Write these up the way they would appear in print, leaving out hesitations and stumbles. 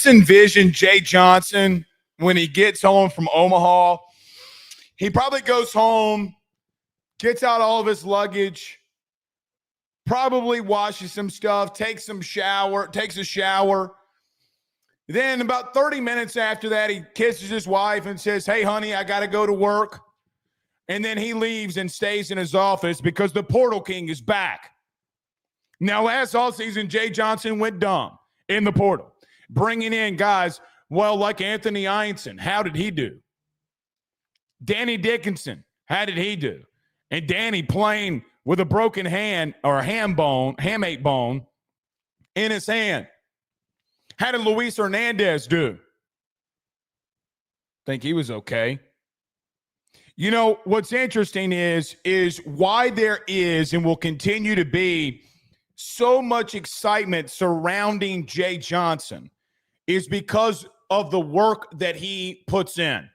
Envision Jay Johnson when he gets home from Omaha. He probably goes home, gets out all of his luggage, probably washes some stuff, takes a shower. Then about 30 minutes after that, he kisses his wife and says, "Hey, honey, I got to go to work." And then he leaves and stays in his office because the Portal King is back. Now, last offseason, Jay Johnson went dumb in the portal, bringing in guys, well, like Anthony Einson. How did he do? Danny Dickinson, how did he do? And Danny playing with a broken hand or a hamate bone in his hand. How did Luis Hernandez do? Think he was okay. You know, what's interesting is why there is and will continue to be so much excitement surrounding Jay Johnson is because of the work that he puts in.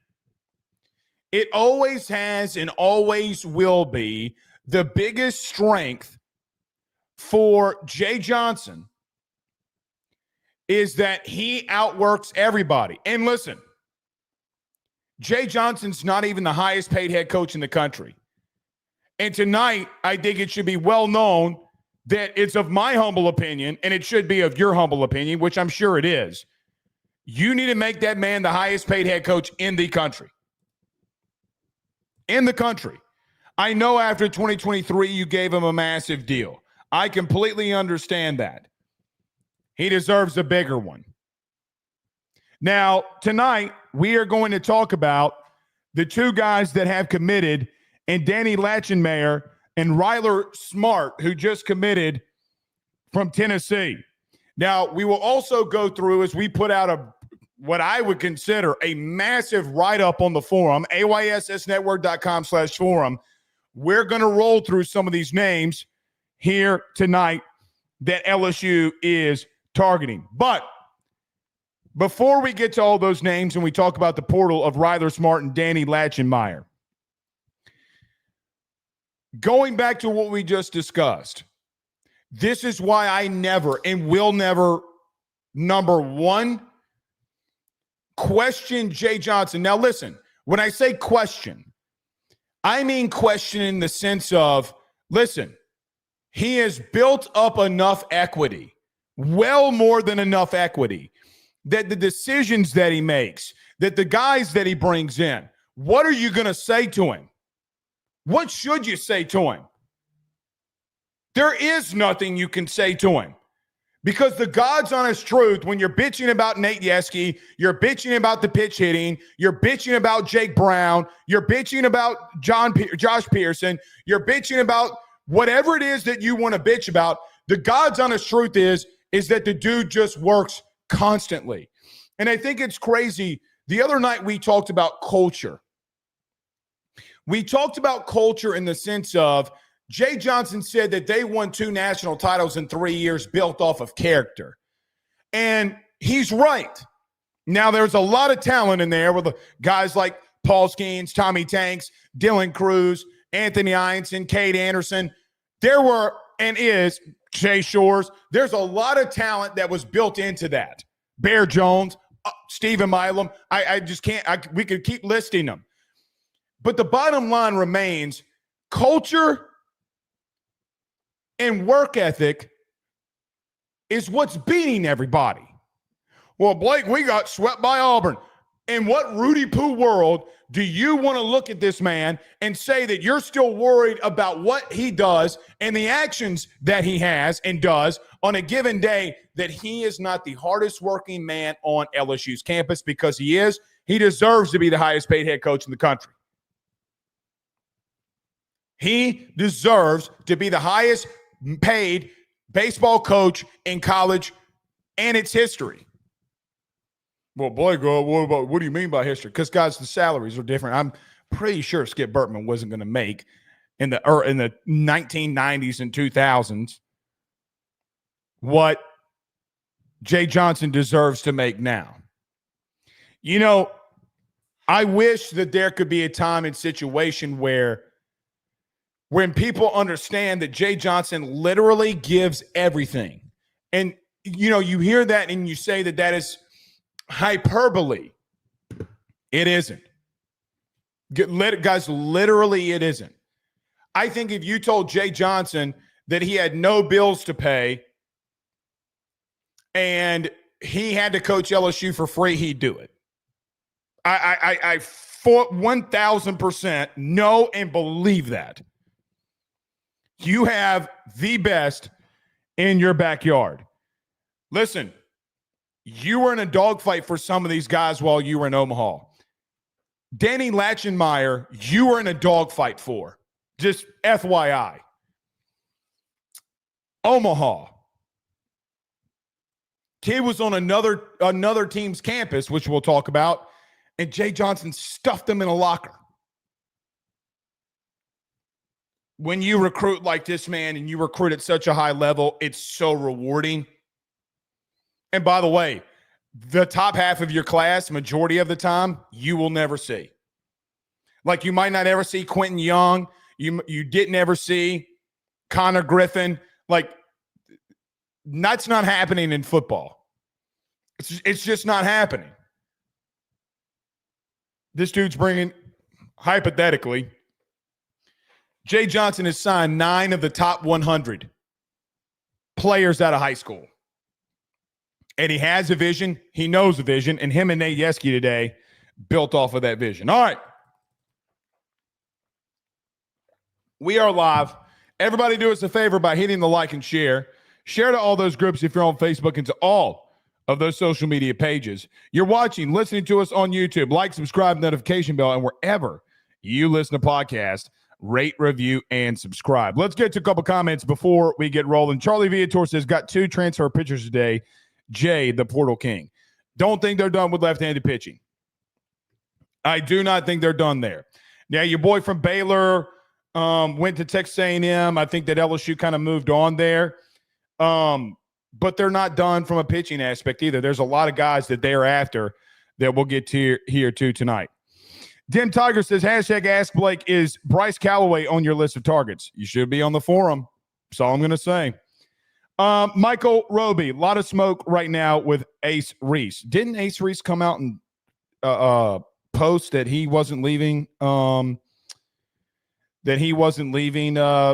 It always has and always will be the biggest strength for Jay Johnson is that he outworks everybody. And listen, Jay Johnson's not even the highest paid head coach in the country. And tonight, I think it should be well known that it's of my humble opinion, and it should be of your humble opinion, which I'm sure it is. You need to make that man the highest paid head coach in the country. In the country. I know after 2023, you gave him a massive deal. I completely understand that. He deserves a bigger one. Now, tonight, we are going to talk about the two guys that have committed, and Danny Lachenmayer and Ryder Smart, who just committed from Tennessee. Now, we will also go through, as we put out what I would consider a massive write-up on the forum, ayssnetwork.com/forum. We're going to roll through some of these names here tonight that LSU is targeting. But before we get to all those names and we talk about the portal of Ryder Smart and Danny Lachenmayer, going back to what we just discussed, this is why I never and will never, number one, question Jay Johnson. Now, listen, when I say question, I mean question in the sense of, listen, he has built up enough equity, well more than enough equity, that the decisions that he makes, that the guys that he brings in, what are you going to say to him? What should you say to him? There is nothing you can say to him. Because the God's honest truth, when you're bitching about Nate Yeske, you're bitching about the pitch hitting, you're bitching about Jake Brown, you're bitching about Josh Pearson, you're bitching about whatever it is that you want to bitch about, the God's honest truth is that the dude just works constantly. And I think it's crazy. The other night we talked about culture. We talked about culture in the sense of Jay Johnson said that they won 2 national titles in 3 years built off of character. And he's right. Now, there's a lot of talent in there with guys like Paul Skeens, Tommy Tanks, Dylan Cruz, Anthony Einson, Cade Anderson. There were and is Jay Shores. There's a lot of talent that was built into that. Bear Jones, Stephen Milam. I just can't. We could keep listing them. But the bottom line remains culture and work ethic is what's beating everybody. Well, Blake, we got swept by Auburn. In what Rudy Poo world do you want to look at this man and say that you're still worried about what he does and the actions that he has and does on a given day, that he is not the hardest working man on LSU's campus? Because he is. He deserves to be the highest paid head coach in the country. He deserves to be the highest paid baseball coach in college and its history. Well, Blake, what do you mean by history? Because, guys, the salaries are different. I'm pretty sure Skip Bertman wasn't going to make in the 1990s and 2000s what Jay Johnson deserves to make now. You know, I wish that there could be a time and situation where when people understand that Jay Johnson literally gives everything. And, you know, you hear that and you say that that is hyperbole. It isn't. Guys, literally, it isn't. I think if you told Jay Johnson that he had no bills to pay and he had to coach LSU for free, he'd do it. I 1,000% know and believe that. You have the best in your backyard. Listen, you were in a dogfight for some of these guys while you were in Omaha. Danny Lachenmayer, you were in a dogfight for. Just FYI. Omaha. Kid was on another team's campus, which we'll talk about, and Jay Johnson stuffed him in a locker. When you recruit like this, man, and you recruit at such a high level, it's so rewarding. And by the way, the top half of your class, majority of the time, you will never see. Like, you might not ever see Quentin Young. You didn't ever see Connor Griffin. Like, that's not happening in football. It's just not happening. This dude's bringing, hypothetically, Jay Johnson has signed 9 of the top 100 players out of high school. And he has a vision. He knows a vision. And him and Nate Yeski today built off of that vision. All right. We are live. Everybody do us a favor by hitting the like and share. Share to all those groups if you're on Facebook and to all of those social media pages. You're watching, listening to us on YouTube. Like, subscribe, notification bell, and wherever you listen to podcasts, rate, review, and subscribe. Let's get to a couple comments before we get rolling. Charlie Viator says, got 2 transfer pitchers today. Jay, the Portal King. Don't think they're done with left-handed pitching. I do not think they're done there. Now, your boy from Baylor went to Texas A&M. I think that LSU kind of moved on there. But they're not done from a pitching aspect either. There's a lot of guys that they're after that we'll get to here too tonight. Dim Tiger says, hashtag Ask Blake, is Bryce Callaway on your list of targets? You should be on the forum. That's all I'm going to say. Michael Roby, a lot of smoke right now with Ace Reese. Didn't Ace Reese come out and post that he wasn't leaving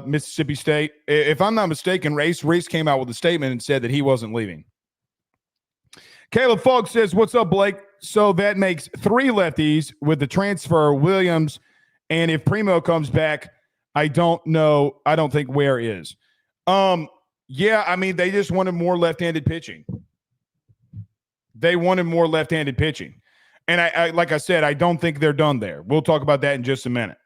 Mississippi State? If I'm not mistaken, Ace Reese came out with a statement and said that he wasn't leaving. Caleb Fogg says, what's up, Blake? So that makes 3 lefties with the transfer, Williams, and if Primo comes back, I don't know. I don't think Ware is. Yeah, I mean, they just wanted more left-handed pitching. They wanted more left-handed pitching. And I like I said, I don't think they're done there. We'll talk about that in just a minute.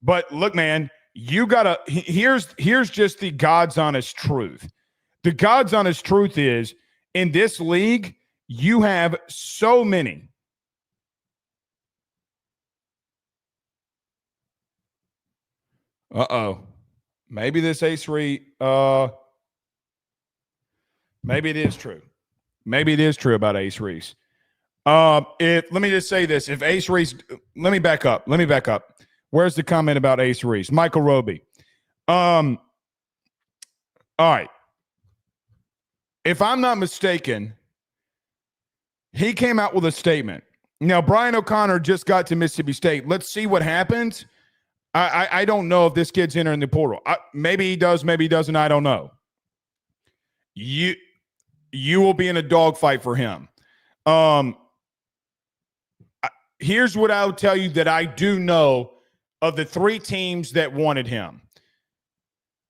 But look, man, you gotta. Here's just the God's honest truth. The God's honest truth is, in this league, you have so many. Maybe this Ace Reese. Maybe it is true. Maybe it is true about Ace Reese. Let me just say this: if Ace Reese, let me back up. Where's the comment about Ace Reese? Michael Roby. All right. If I'm not mistaken, he came out with a statement. Now, Brian O'Connor just got to Mississippi State. Let's see what happens. I don't know if this kid's entering the portal. Maybe he does, maybe he doesn't. I don't know. You will be in a dogfight for him. Here's what I would tell you that I do know of the 3 teams that wanted him: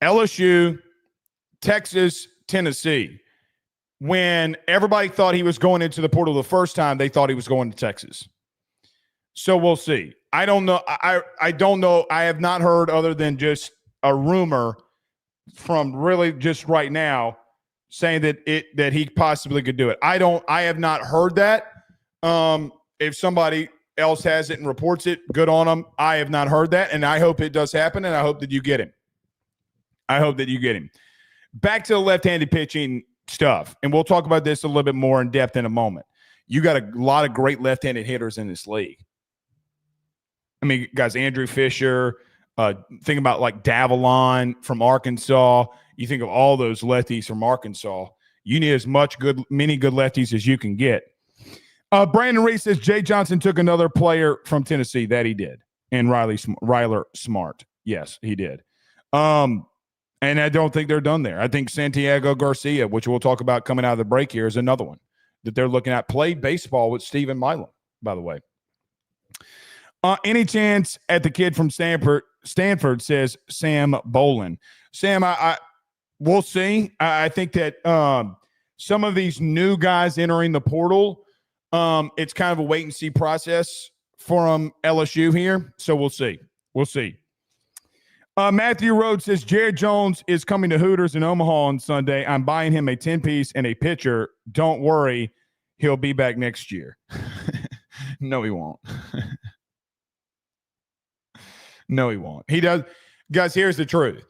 LSU, Texas, Tennessee. When everybody thought he was going into the portal the first time, they thought he was going to Texas. So we'll see. I don't know. I don't know. I have not heard, other than just a rumor from really just right now, saying that he possibly could do it. I have not heard that. If somebody else has it and reports it, good on them. I have not heard that, and I hope it does happen, and I hope that you get him. Back to the left-handed pitching stuff, and we'll talk about this a little bit more in depth in a moment. You got a lot of great left-handed hitters in this league. I mean, guys, Andrew Fisher, think about like Davalon from Arkansas. You think of all those lefties from Arkansas. You need as many good lefties as you can get. Brandon Reese says Jay Johnson took another player from Tennessee. That he did. And Ryder Smart. Yes, he did. And I don't think they're done there. I think Santiago Garcia, which we'll talk about coming out of the break here, is another one that they're looking at. Played baseball with Stephen Milam, by the way. Any chance at the kid from Stanford, says Sam Bolin. Sam, we'll see. I think that some of these new guys entering the portal, it's kind of a wait-and-see process from LSU here. So we'll see. We'll see. Matthew Rhodes says, Jared Jones is coming to Hooters in Omaha on Sunday. I'm buying him a 10-piece and a pitcher. Don't worry. He'll be back next year. No, he won't. No, he won't. He does. Guys, here's the truth.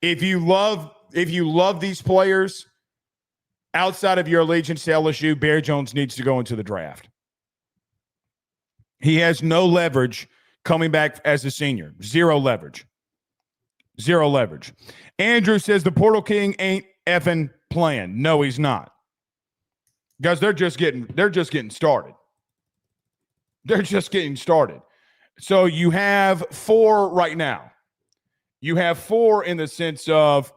If you love these players outside of your allegiance to LSU, Bear Jones needs to go into the draft. He has no leverage coming back as a senior. Zero leverage. Zero leverage. Andrew says the Portal King ain't effing playing. No, he's not. Guys, they're just getting started. They're just getting started. So you have 4 right now. You have 4 in the sense of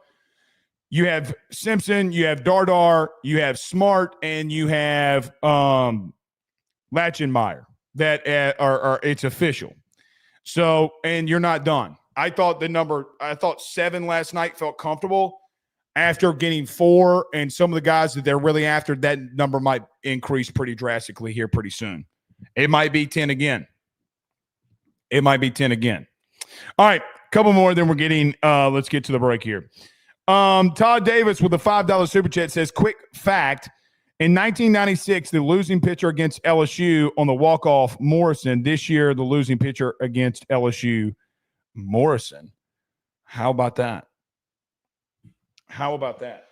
you have Simpson, you have Dardar, you have Smart, and you have Lachenmayer that are it's official. So, and you're not done. I thought 7 last night felt comfortable. After getting 4 and some of the guys that they're really after, that number might increase pretty drastically here pretty soon. It might be 10 again. It might be 10 again. All right, a couple more, then we're getting let's get to the break here. Todd Davis with a $5 super chat says, quick fact, in 1996, the losing pitcher against LSU on the walk-off, Morrison. This year, the losing pitcher against LSU, Morrison. How about that? How about that?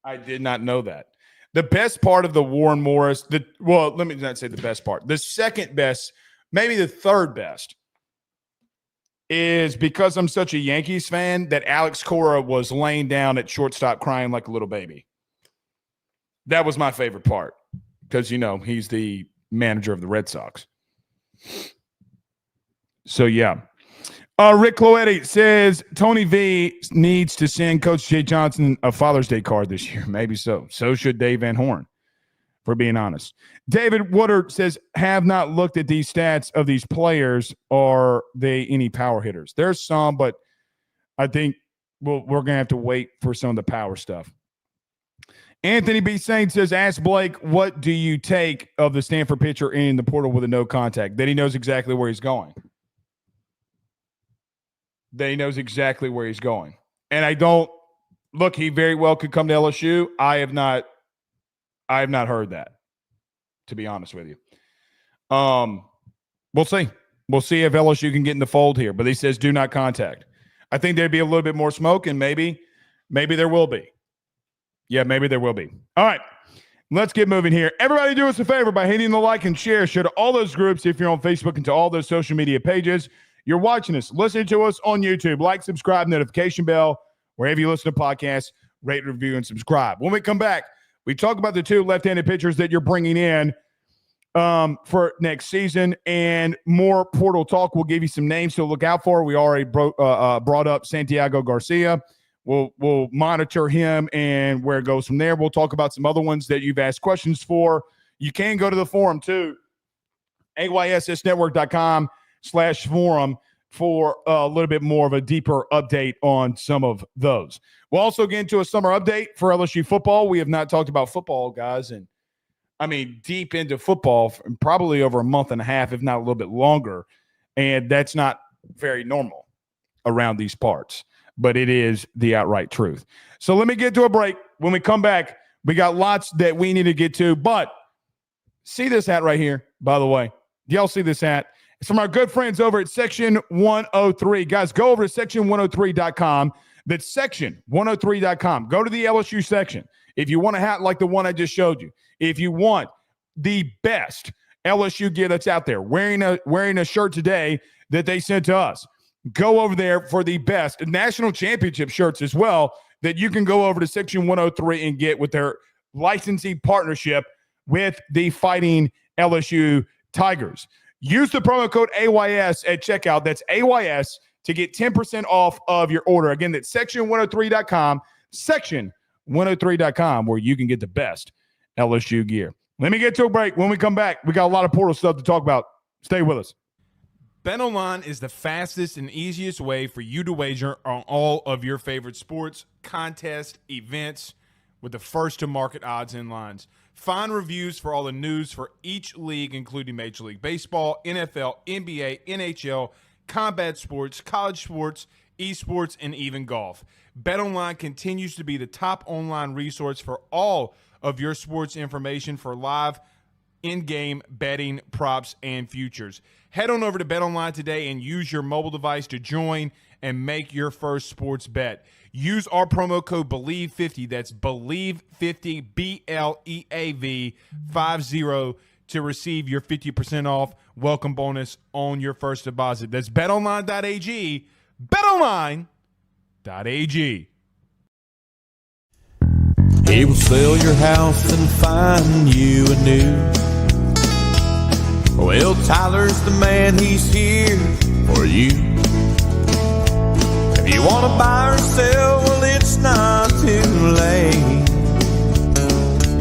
I did not know that. The best part of the Warren Morris, let me not say the best part. The second best, maybe the third best, is because I'm such a Yankees fan that Alex Cora was laying down at shortstop crying like a little baby. That was my favorite part because, he's the manager of the Red Sox. So, yeah. Rick Cloetti says Tony V needs to send Coach Jay Johnson a Father's Day card this year. Maybe so. So should Dave Van Horn, for being honest. David Woodard says, have not looked at these stats of these players. Are they any power hitters? There's some, but I think we're going to have to wait for some of the power stuff. Anthony B. Saint says, ask Blake, what do you take of the Stanford pitcher in the portal with a no contact? That he knows exactly where he's going. And I don't look, he very well could come to LSU. I have not heard that, to be honest with you. We'll see. We'll see if LSU can get in the fold here, but he says do not contact. I think there'd be a little bit more smoke, and maybe there will be. Yeah, maybe there will be. All right, let's get moving here. Everybody do us a favor by hitting the like and share to all those groups if you're on Facebook and to all those social media pages. You're watching us, listening to us on YouTube. Like, subscribe, notification bell, wherever you listen to podcasts, rate, review, and subscribe. When we come back, we talk about the 2 left-handed pitchers that you're bringing in for next season and more portal talk. We'll give you some names to look out for. We already brought up Santiago Garcia. We'll monitor him and where it goes from there. We'll talk about some other ones that you've asked questions for. You can go to the forum too, ayssnetwork.com/forum for a little bit more of a deeper update on some of those. We'll also get into a summer update for LSU football. We have not talked about football, guys, and deep into football for probably over a month and a half, if not a little bit longer, and that's not very normal around these parts, but it is the outright truth. So let me get to a break. When we come back, we got lots that we need to get to, but see this hat right here, by the way. Do y'all see this hat? It's from our good friends over at Section 103. Guys, go over to section103.com. That's section103.com. Go to the LSU section. If you want a hat like the one I just showed you, if you want the best LSU gear that's out there, wearing a shirt today that they sent to us, go over there for the best national championship shirts as well. that you can go over to Section 103 and get with their licensing partnership with the Fighting LSU Tigers. Use the promo code AYS at checkout. That's AYS to get 10% off of your order. Again, that's section103.com, section103.com, where you can get the best LSU gear. Let me get to a break. When we come back, we got a lot of portal stuff to talk about. Stay with us. BetOnline is the fastest and easiest way for you to wager on all of your favorite sports, contests, events with the first-to-market odds and lines. Find reviews for all the news for each league, including Major League Baseball, NFL, NBA, NHL, combat sports, college sports, esports, and even golf. BetOnline continues to be the top online resource for all of your sports information for live in-game betting, props, and futures. Head on over to BetOnline today and use your mobile device to join and make your first sports bet. Use our promo code BELIEVE50, that's BELIEVE50, BLEAV 50, to receive your 50% off welcome bonus on your first deposit. That's betonline.ag, betonline.ag. He will sell your house and find you a new. Well, Tyler's the man, he's here for you. If you want to buy or sell, well, it's not too late.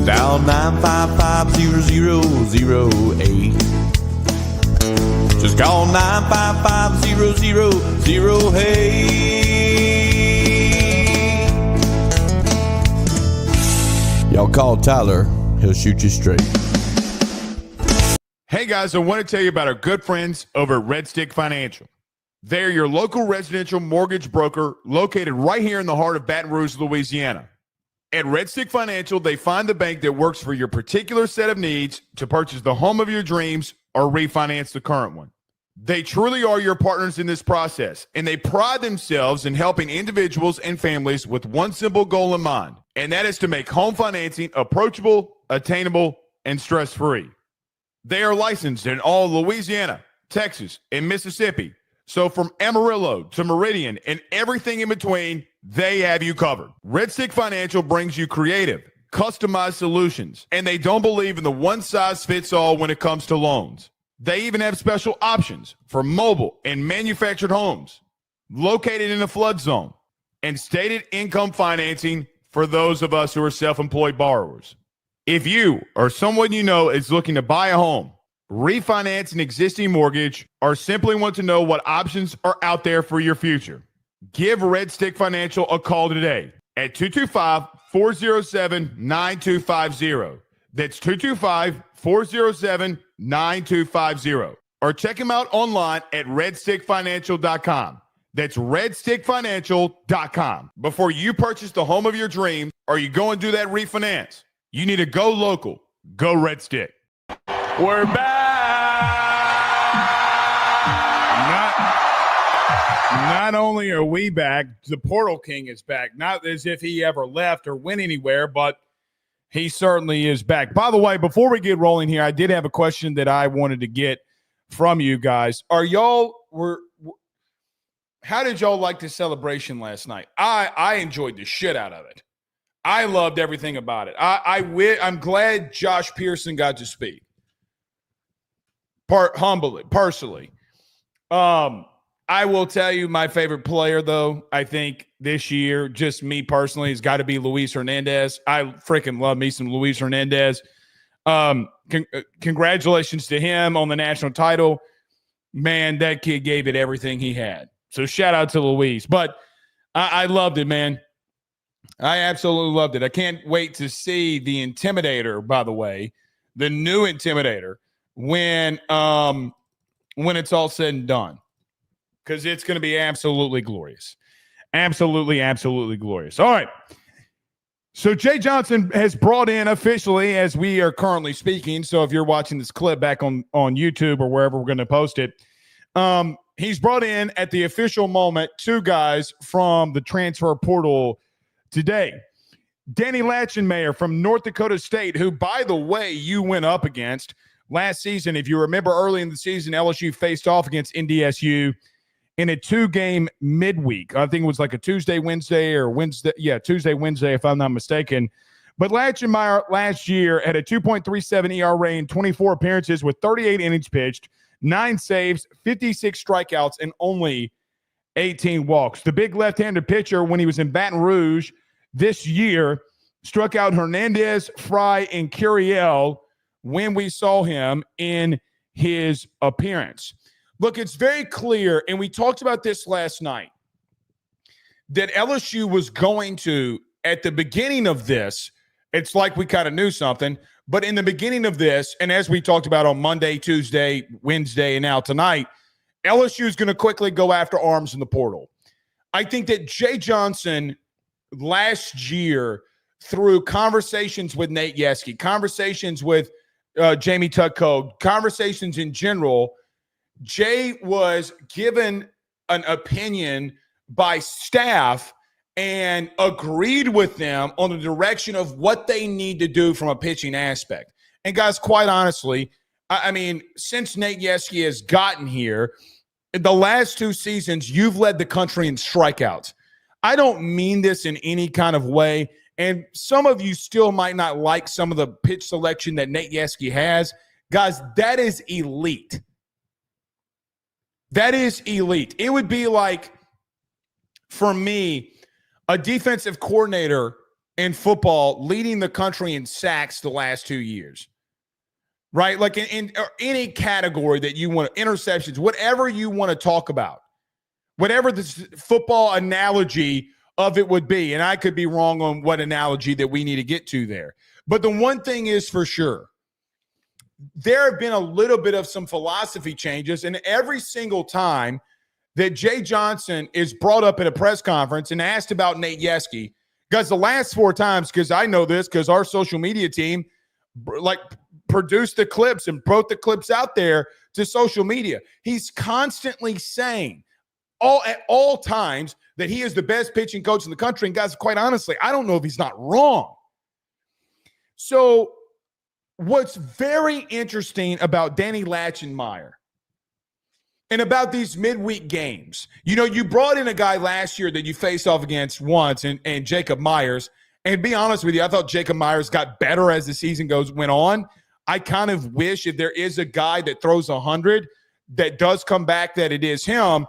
Dial 955-0008. Just call 955-0008. Y'all call Tyler, he'll shoot you straight. Hey guys, I want to tell you about our good friends over at Red Stick Financial. They're your local residential mortgage broker located right here in the heart of Baton Rouge, Louisiana. At Red Stick Financial, they find the bank that works for your particular set of needs to purchase the home of your dreams or refinance the current one. They truly are your partners in this process, and they pride themselves in helping individuals and families with one simple goal in mind, and that is to make home financing approachable, attainable, and stress-free. They are licensed in all Louisiana, Texas, and Mississippi. So from Amarillo to Meridian and everything in between, they have you covered. Red Stick Financial brings you creative, customized solutions, and they don't believe in the one-size-fits-all when it comes to loans. They even have special options for mobile and manufactured homes located in a flood zone and stated income financing for those of us who are self-employed borrowers. If you or someone you know is looking to buy a home, refinance an existing mortgage, or simply want to know what options are out there for your future, give Red Stick Financial a call today at 225-407-9250. That's 225-407-9250. Or check them out online at redstickfinancial.com. That's redstickfinancial.com. Before you purchase the home of your dreams or you go and do that refinance, you need to go local. Go Red Stick. We're back. Not only are we back, the Portal King is back. Not as if he ever left or went anywhere, but he certainly is back. By the way, before we get rolling here, I did have a question that I wanted to get from you guys. How did y'all like the celebration last night? I enjoyed the shit out of it. I loved everything about it. I'm glad Josh Pearson got to speak. Personally. I will tell you my favorite player, though, I think this year, just me personally, has got to be Luis Hernandez. I freaking love me some Luis Hernandez. Congratulations to him on the national title. Man, that kid gave it everything he had. So shout out to Luis. But I loved it, man. I absolutely loved it. I can't wait to see the Intimidator, by the way, the new Intimidator, when it's all said and done, because it's going to be absolutely glorious. Absolutely, absolutely glorious. All right. So Jay Johnson has brought in officially, as we are currently speaking, so if you're watching this clip back on YouTube or wherever we're going to post it, he's brought in at the official moment two guys from the transfer portal today. Danny Lachenmayer from North Dakota State, who, by the way, you went up against last season. If you remember early in the season, LSU faced off against NDSU in a 2-game midweek. I think it was like a Tuesday, Wednesday, or Wednesday. Yeah, Tuesday, Wednesday, if I'm not mistaken. But Lachenmayer last year had a 2.37 ERA in 24 appearances with 38 innings pitched, 9 saves, 56 strikeouts, and only 18 walks. The big left-handed pitcher, when he was in Baton Rouge this year, struck out Hernandez, Fry, and Curiel when we saw him in his appearance. Look, it's very clear, and we talked about this last night, that LSU was going to, at the beginning of this, it's like we kind of knew something, but in the beginning of this, and as we talked about on Monday, Tuesday, Wednesday, and now tonight, LSU is going to quickly go after arms in the portal. I think that Jay Johnson last year, through conversations with Nate Yeskie, conversations with Jamie Tutko, conversations in general, Jay was given an opinion by staff and agreed with them on the direction of what they need to do from a pitching aspect. And guys, quite honestly, I mean, since Nate Yeskie has gotten here, the last 2 seasons, you've led the country in strikeouts. I don't mean this in any kind of way. And some of you still might not like some of the pitch selection that Nate Yeskie has. Guys, that is elite. That is elite. It would be like, for me, a defensive coordinator in football leading the country in sacks the last 2 years. Right? Like in any category that you want, interceptions, whatever you want to talk about, whatever the football analogy of it would be. And I could be wrong on what analogy that we need to get to there. But the one thing is for sure, there have been a little bit of some philosophy changes. And every single time that Jay Johnson is brought up at a press conference and asked about Nate Yeskie, guys, the last 4 times, because I know this because our social media team produced the clips and brought the clips out there to social media. He's constantly saying at all times that he is the best pitching coach in the country. And guys, quite honestly, I don't know if he's not wrong. So what's very interesting about Danny Lachenmayer and about these midweek games, you brought in a guy last year that you faced off against once and Jacob Myers. And be honest with you, I thought Jacob Myers got better as the season went on. I kind of wish if there is a guy that throws 100 that does come back, that it is him.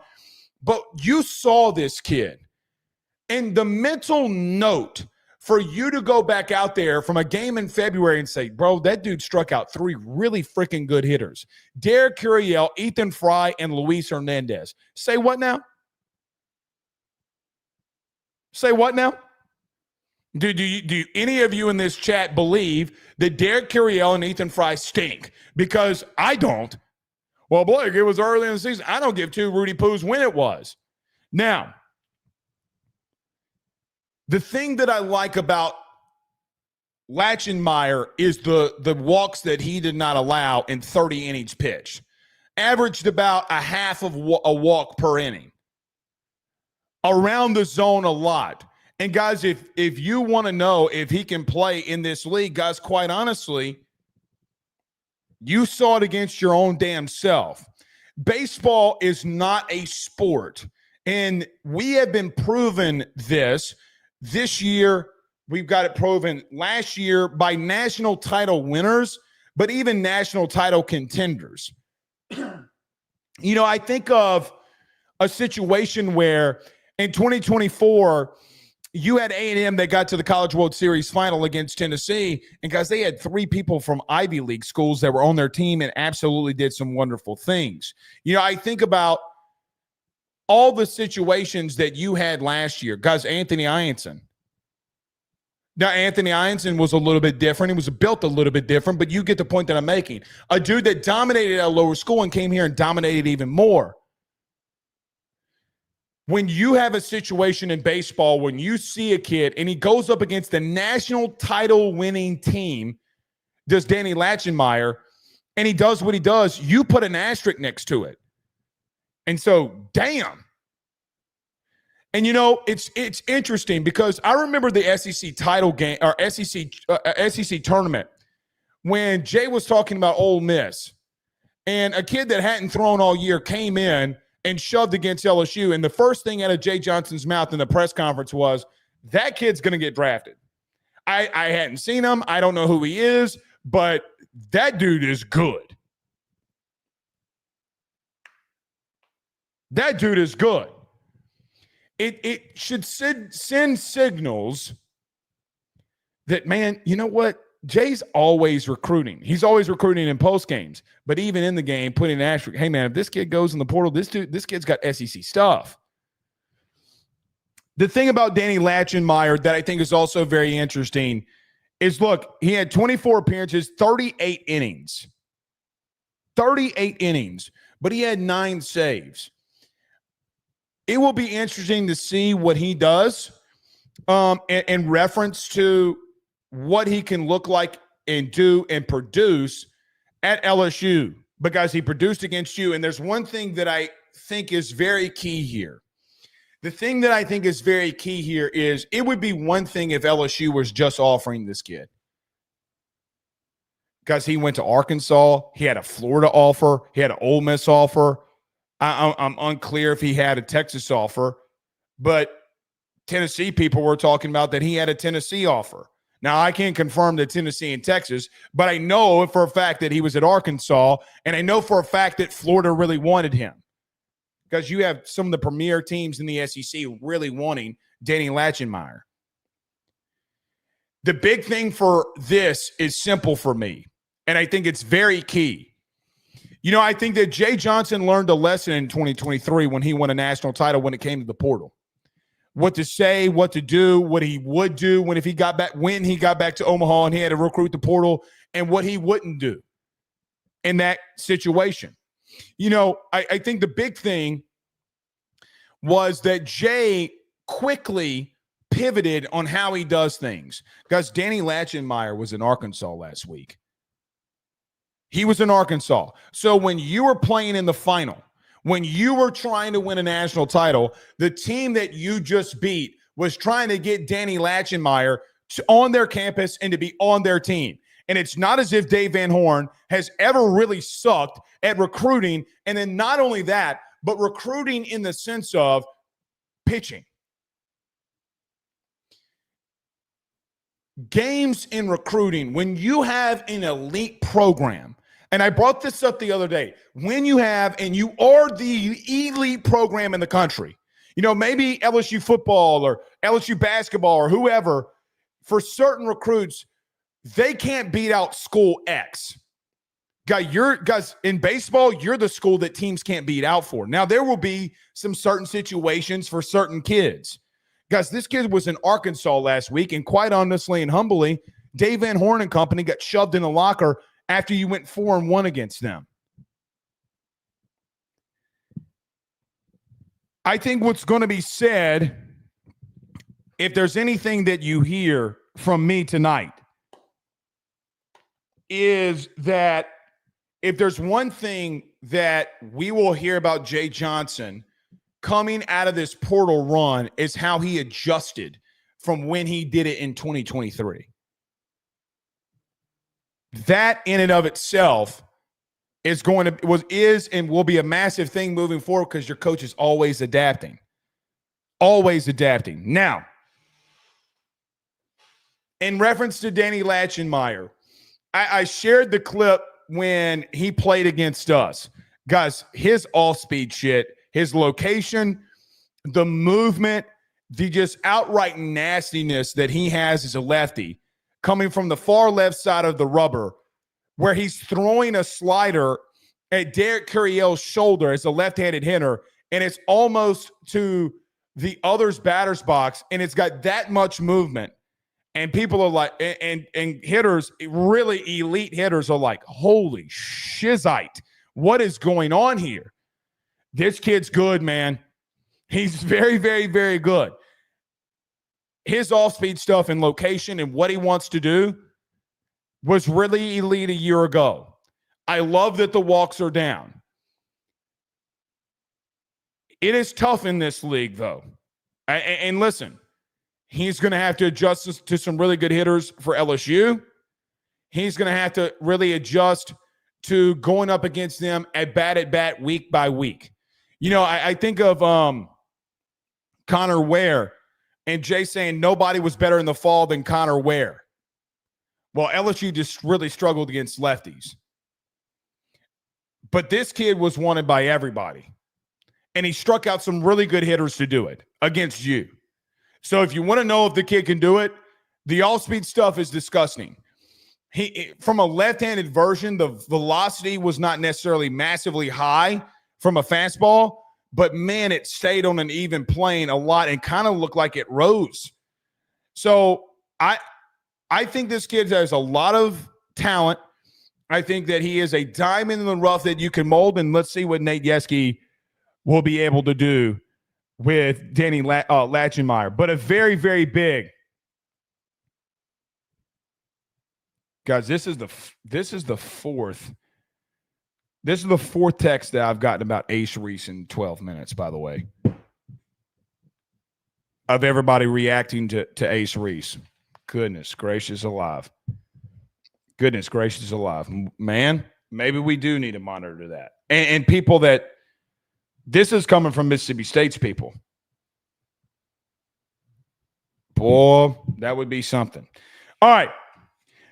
But you saw this kid. And the mental note for you to go back out there from a game in February and say, bro, that dude struck out 3 really freaking good hitters. Derek Curiel, Ethan Fry, and Luis Hernandez. Say what now? Say what now? Do any of you in this chat believe that Derek Curiel and Ethan Fry stink? Because I don't. Well, Blake, it was early in the season. I don't give 2 Rudy Poos when it was. Now, the thing that I like about Lachenmayer is the walks that he did not allow in 30 innings pitched. Averaged about a half of a walk per inning. Around the zone a lot. And guys, if you want to know if he can play in this league, guys, quite honestly, you saw it against your own damn self. Baseball is not a sport. And we have been proven this year. We've got it proven last year by national title winners, but even national title contenders. I think of a situation where in 2024, you had A&M that got to the College World Series final against Tennessee. And guys, they had 3 people from Ivy League schools that were on their team and absolutely did some wonderful things. I think about all the situations that you had last year. Guys, Anthony Ianson. Now, Anthony Ianson was a little bit different. He was built a little bit different, but you get the point that I'm making. A dude that dominated at a lower school and came here and dominated even more. When you have a situation in baseball, when you see a kid and he goes up against the national title winning team, does Danny Lachenmayer, and he does what he does, you put an asterisk next to it. And so, damn. And it's interesting because I remember the SEC title game or SEC tournament when Jay was talking about Ole Miss, and a kid that hadn't thrown all year came in and shoved against LSU. And the first thing out of Jay Johnson's mouth in the press conference was, that kid's going to get drafted. I hadn't seen him. I don't know who he is, but that dude is good. That dude is good. It should send signals that, man, you know what? Jay's always recruiting. He's always recruiting in post games, but even in the game, putting an asterisk. Hey, man, if this kid goes in the portal, this kid's got SEC stuff. The thing about Danny Lachenmayer that I think is also very interesting is, look, he had 24 appearances, 38 innings. 38 innings, but he had 9 saves. It will be interesting to see what he does in reference to what he can look like and do and produce at LSU, because he produced against you. And there's one thing that I think is very key here. The thing that I think is very key here is, it would be one thing if LSU was just offering this kid, because he went to Arkansas. He had a Florida offer. He had an Ole Miss offer. I'm unclear if he had a Texas offer, but Tennessee people were talking about that he had a Tennessee offer. Now, I can't confirm that Tennessee and Texas, but I know for a fact that he was at Arkansas, and I know for a fact that Florida really wanted him, because you have some of the premier teams in the SEC really wanting Danny Lachenmayer. The big thing for this is simple for me, and I think it's very key. You know, I think that Jay Johnson learned a lesson in 2023 when he won a national title when it came to the portal. What to say, what to do, what he would do when he got back to Omaha and he had to recruit the portal, and what he wouldn't do in that situation. You know, I think the big thing was that Jay quickly pivoted on how he does things. Because Danny Lachenmayer was in Arkansas last week. He was in Arkansas. So when you were playing in the final, when you were trying to win a national title, the team that you just beat was trying to get Danny Lachenmayer on their campus and to be on their team. And it's not as if Dave Van Horn has ever really sucked at recruiting. And then not only that, but recruiting in the sense of pitching. Games in recruiting, when you have an elite program, and I brought this up the other day, when you have, and you are the elite program in the country, you know, maybe LSU football or LSU basketball or whoever, for certain recruits, they can't beat out school X. Guys, in baseball, you're the school that teams can't beat out for. Now, there will be some certain situations for certain kids. Guys, this kid was in Arkansas last week, and quite honestly and humbly, Dave Van Horn and company got shoved in the locker after you went 4-1 against them. I think what's going to be said, if there's anything that you hear from me tonight, is that if there's one thing that we will hear about Jay Johnson coming out of this portal run, is how he adjusted from when he did it in 2023. That in and of itself is and will be a massive thing moving forward, because your coach is always adapting. Always adapting. Now, in reference to Danny Lachenmayer, I shared the clip when he played against us. Guys, his off-speed shit, his location, the movement, the just outright nastiness that he has as a lefty, coming from the far left side of the rubber, where he's throwing a slider at Derek Curiel's shoulder as a left-handed hitter, and it's almost to the other's batter's box, and it's got that much movement. And people are like, and hitters, really elite hitters, are like, holy shizite, what is going on here? This kid's good, man. He's very, very, very good. His off-speed stuff and location and what he wants to do was really elite a year ago. I love that the walks are down. It is tough in this league, though. And listen, he's going to have to adjust to some really good hitters for LSU. He's going to have to really adjust to going up against them at bat, week by week. I think of Connor Ware and Jay saying nobody was better in the fall than Connor Ware. Well, LSU just really struggled against lefties. But this kid was wanted by everybody. And he struck out some really good hitters to do it against you. So if you want to know if the kid can do it, the all-speed stuff is disgusting. From a left-handed version, the velocity was not necessarily massively high from a fastball, but, man, it stayed on an even plane a lot and kind of looked like it rose. So I think this kid has a lot of talent. I think that he is a diamond in the rough that you can mold, and let's see what Nate Yeskie will be able to do with Danny Lachenmayer. But a very, very big – guys, this is the fourth text that I've gotten about Ace Reese in 12 minutes, by the way, of everybody reacting to Ace Reese. Goodness gracious alive. Goodness gracious alive. Man, maybe we do need to monitor that. And people that – this is coming from Mississippi State's people. Boy, that would be something. All right.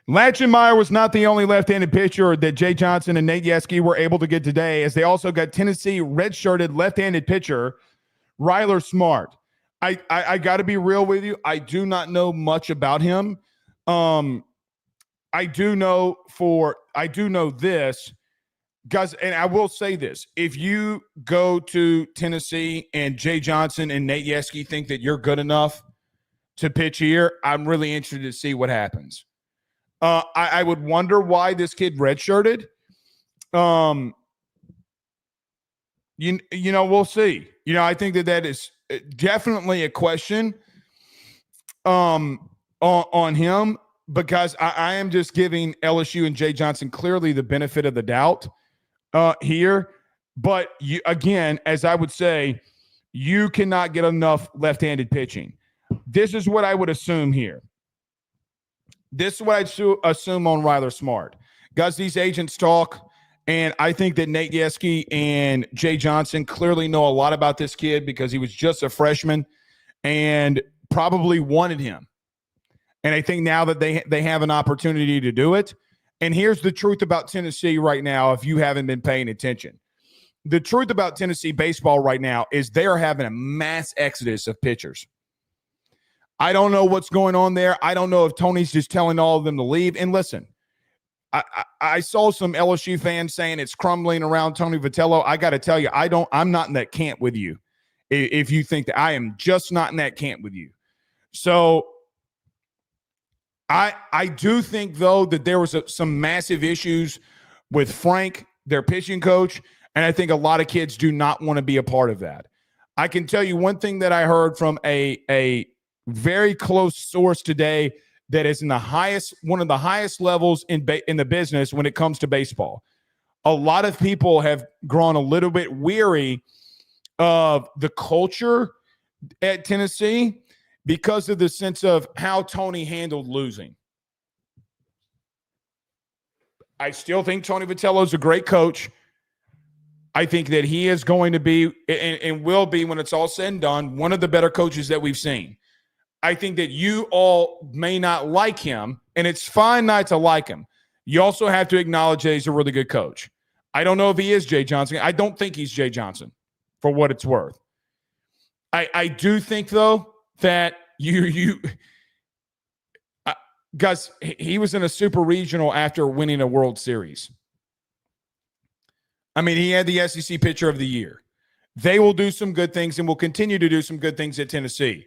Lachenmayer was not the only left-handed pitcher that Jay Johnson and Nate Yeskie were able to get today, as they also got Tennessee red-shirted left-handed pitcher Ryder Smart. I got to be real with you. I do not know much about him. I do know this, guys, and I will say this. If you go to Tennessee and Jay Johnson and Nate Yeskie think that you're good enough to pitch here, I'm really interested to see what happens. I would wonder why this kid redshirted. We'll see. I think that is definitely a question on him, because I am just giving LSU and Jay Johnson clearly the benefit of the doubt here. But again, as I would say, you cannot get enough left-handed pitching. This is what I would assume here. This is what I'd assume on Ryder Smart. Guys, these agents talk, and I think that Nate Yeskie and Jay Johnson clearly know a lot about this kid because he was just a freshman and probably wanted him. And I think now that they have an opportunity to do it. And here's the truth about Tennessee right now, if you haven't been paying attention. The truth about Tennessee baseball right now is they are having a mass exodus of pitchers. I don't know what's going on there. I don't know if Tony's just telling all of them to leave. And listen, I saw some LSU fans saying it's crumbling around Tony Vitello. I got to tell you, I'm not in that camp with you. If you think that, I am just not in that camp with you. So I do think, though, that there was some massive issues with Frank, their pitching coach, and I think a lot of kids do not want to be a part of that. I can tell you one thing that I heard from a very close source today that is in one of the highest levels in the business when it comes to baseball. A lot of people have grown a little bit weary of the culture at Tennessee because of the sense of how Tony handled losing. I still think Tony Vitello is a great coach. I think that he is going to be and will be, when it's all said and done, one of the better coaches that we've seen. I think that you all may not like him, and it's fine not to like him. You also have to acknowledge that he's a really good coach. I don't know if he is Jay Johnson. I don't think he's Jay Johnson, for what it's worth. I do think, though, that guys, he was in a super regional after winning a World Series. I mean, he had the SEC Pitcher of the Year. They will do some good things and will continue to do some good things at Tennessee.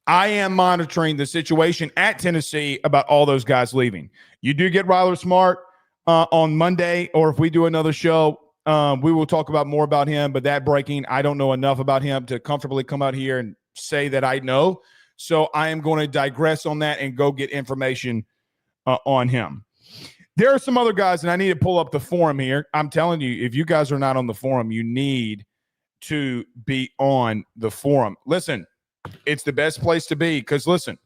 I am monitoring the situation at Tennessee about all those guys leaving. You do get Ryder Smart on Monday, or if we do another show, we will talk about more about him. But that breaking, I don't know enough about him to comfortably come out here and say that I know. So I am going to digress on that and go get information on him. There are some other guys, and I need to pull up the forum here. I'm telling you, if you guys are not on the forum, you need to be on the forum. Listen, it's the best place to be because, listen,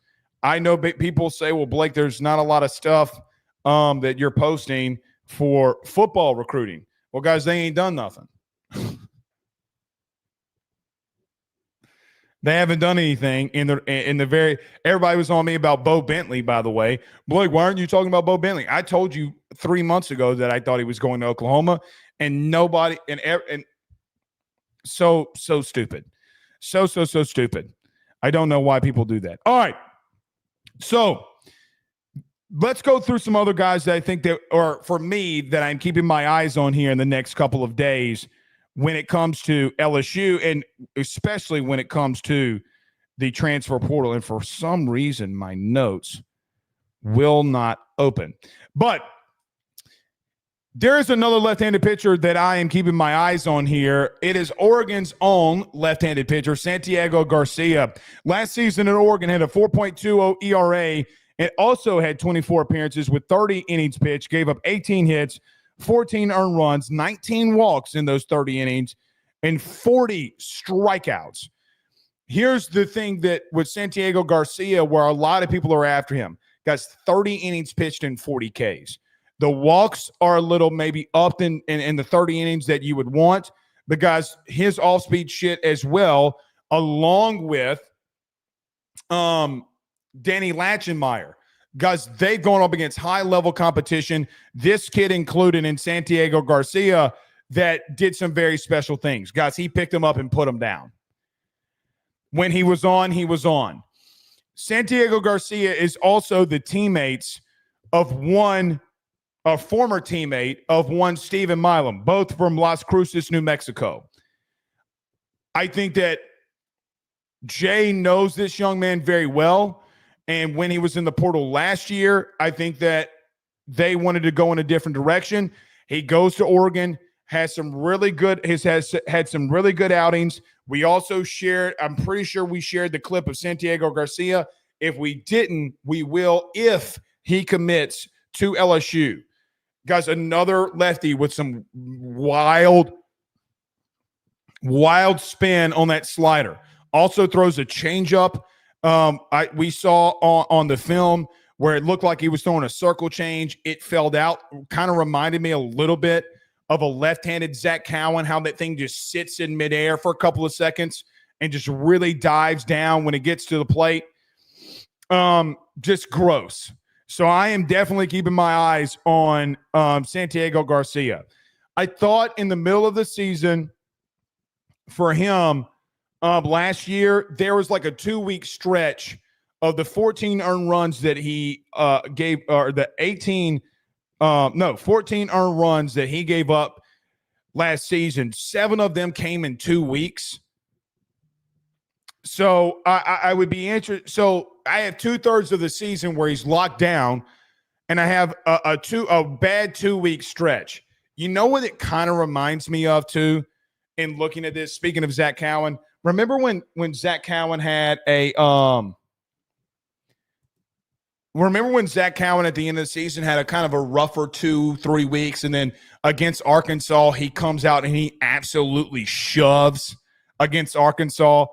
I know people say, well, Blake, there's not a lot of stuff that you're posting for football recruiting. Well, guys, they ain't done nothing. They haven't done anything in the very. Everybody was on me about Bo Bentley, by the way. Blake, why aren't you talking about Bo Bentley? I told you 3 months ago that I thought he was going to Oklahoma, and nobody and so stupid, so stupid. I don't know why people do that. All right, so let's go through some other guys that I think that, or for me, that I'm keeping my eyes on here in the next couple of days when it comes to LSU, and especially when it comes to the transfer portal. And for some reason, my notes will not open. But there is another left-handed pitcher that I am keeping my eyes on here. It is Oregon's own left-handed pitcher, Santiago Garcia. Last season in Oregon had a 4.20 ERA and also had 24 appearances with 30 innings pitched, gave up 18 hits, 14 earned runs, 19 walks in those 30 innings, and 40 strikeouts. Here's the thing that with Santiago Garcia, where a lot of people are after him, guys, 30 innings pitched and 40 Ks. The walks are a little maybe up in the 30 innings that you would want, but guys, his off-speed shit as well, along with Danny Lachenmayer. Guys, they've gone up against high-level competition, this kid included in Santiago Garcia, that did some very special things. Guys, he picked him up and put him down. When he was on, he was on. Santiago Garcia is also the teammates of a former teammate of one Stephen Milam, both from Las Cruces, New Mexico. I think that Jay knows this young man very well. And when he was in the portal last year, I think that they wanted to go in a different direction. He goes to Oregon, has some really good, has had some really good outings. We also shared, I'm pretty sure we shared the clip of Santiago Garcia. If we didn't, we will if he commits to LSU. Guys, another lefty with some wild spin on that slider. Also throws a changeup. We saw on the film where it looked like he was throwing a circle change. It fell out. Kind of reminded me a little bit of a left-handed Zach Cowan, how that thing just sits in midair for a couple of seconds and just really dives down when it gets to the plate. Just gross. So I am definitely keeping my eyes on Santiago Garcia. I thought in the middle of the season for him, last year, there was like a 2-week stretch of the 14 earned runs that he gave, or the 14 earned runs that he gave up last season. 7 of them came in 2 weeks. So I would be interested. So I have 2/3 of the season where he's locked down, and I have a bad 2-week stretch. You know what it kind of reminds me of too, in looking at this, speaking of Zach Cowan. Remember when Zach Cowan had remember when Zach Cowan at the end of the season had a kind of a rougher 2-3 weeks, and then against Arkansas, he comes out and he absolutely shoves against Arkansas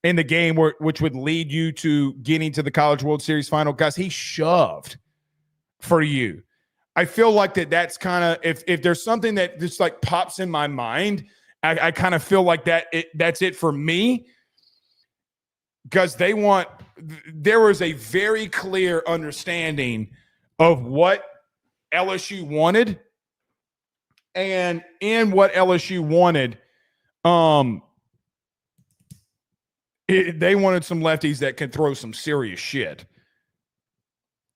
in the game which would lead you to getting to the College World Series final. Guys, he shoved for you. I feel like that's kind of, if there's something that just like pops in my mind, I kind of feel like that's it for me, because there was a very clear understanding of what LSU wanted, and in what LSU wanted, they wanted some lefties that can throw some serious shit,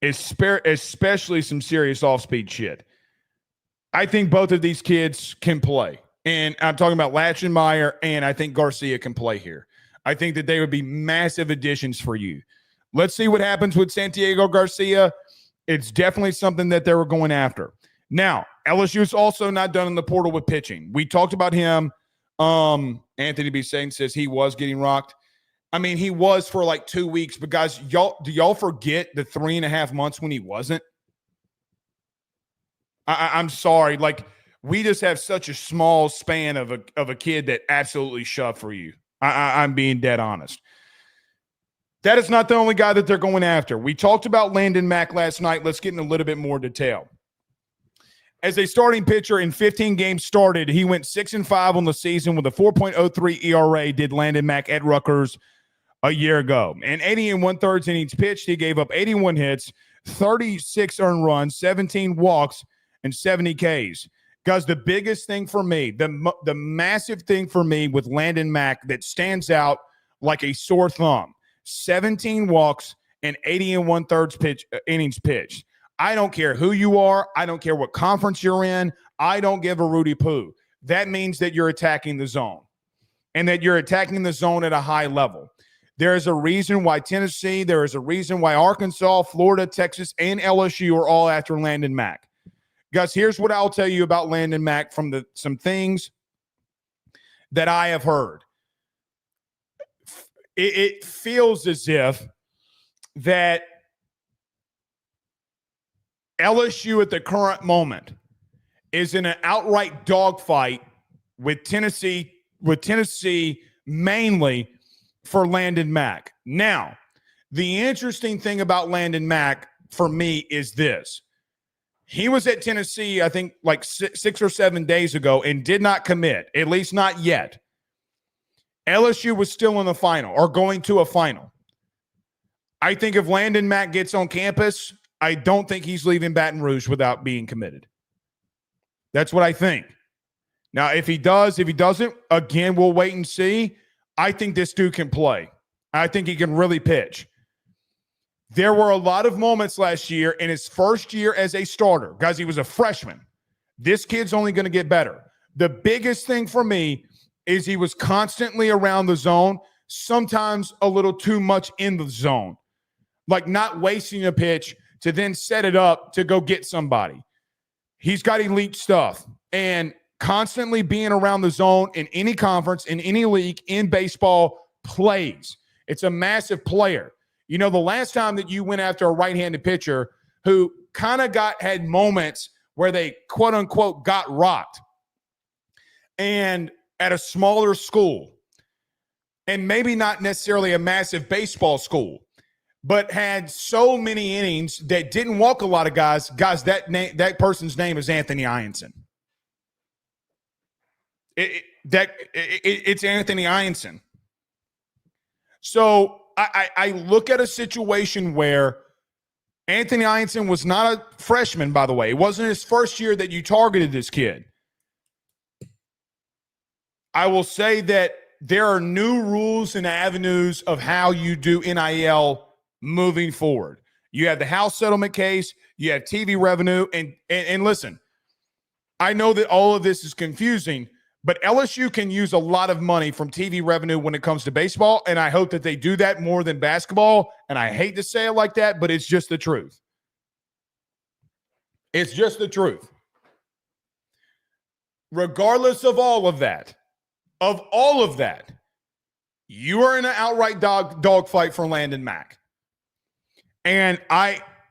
especially some serious off-speed shit. I think both of these kids can play. And I'm talking about Lachenmayer, and I think Garcia can play here. I think that they would be massive additions for you. Let's see what happens with Santiago Garcia. It's definitely something that they were going after. Now, LSU is also not done in the portal with pitching. We talked about him. Anthony B. Sain says he was getting rocked. I mean, he was for like 2 weeks, but guys, do y'all forget the 3.5 months when he wasn't? I'm sorry. Like, we just have such a small span of a kid that absolutely shoved for you. I'm being dead honest. That is not the only guy that they're going after. We talked about Landon Mack last night. Let's get in a little bit more detail. As a starting pitcher in 15 games started, he went 6-5 on the season with a 4.03 ERA, did Landon Mack at Rutgers a year ago. And 80 1/3 innings pitched, he gave up 81 hits, 36 earned runs, 17 walks, and 70 Ks. Guys, the biggest thing for me, the massive thing for me with Landon Mack that stands out like a sore thumb, 17 walks and 80 1/3 innings pitched. I don't care who you are. I don't care what conference you're in. I don't give a Rudy poo. That means that you're attacking the zone and that you're attacking the zone at a high level. There is a reason why Tennessee, there is a reason why Arkansas, Florida, Texas, and LSU are all after Landon Mack. Guys, here's what I'll tell you about Landon Mack from some things that I have heard. It feels as if that LSU at the current moment is in an outright dogfight with Tennessee mainly for Landon Mack. Now, the interesting thing about Landon Mack for me is this. He was at Tennessee, I think, like 6 or 7 days ago and did not commit, at least not yet. LSU was still in the final or going to a final. I think if Landon Mack gets on campus, I don't think he's leaving Baton Rouge without being committed. That's what I think. Now, if he does, if he doesn't, again, we'll wait and see. I think this dude can play. I think he can really pitch. There were a lot of moments last year in his first year as a starter. Guys, he was a freshman. This kid's only going to get better. The biggest thing for me is he was constantly around the zone, sometimes a little too much in the zone, like not wasting a pitch to then set it up to go get somebody. He's got elite stuff. And constantly being around the zone in any conference, in any league, in baseball, plays. It's a massive player. You know, the last time that you went after a right-handed pitcher who kind of had moments where they, quote-unquote, got rocked, and at a smaller school, and maybe not necessarily a massive baseball school, but had so many innings that didn't walk a lot of guys. Guys, that person's name is Anthony Ianson. It's Anthony Ianson. So I look at a situation where Anthony Ianson was not a freshman, by the way. It wasn't his first year that you targeted this kid. I will say that there are new rules and avenues of how you do NIL moving forward. You have the house settlement case, you have TV revenue, and listen, I know that all of this is confusing, but LSU can use a lot of money from TV revenue when it comes to baseball, and I hope that they do that more than basketball, and I hate to say it like that, but it's just the truth. It's just the truth. Regardless of all of that, you are in an outright dogfight for Landon Mack. And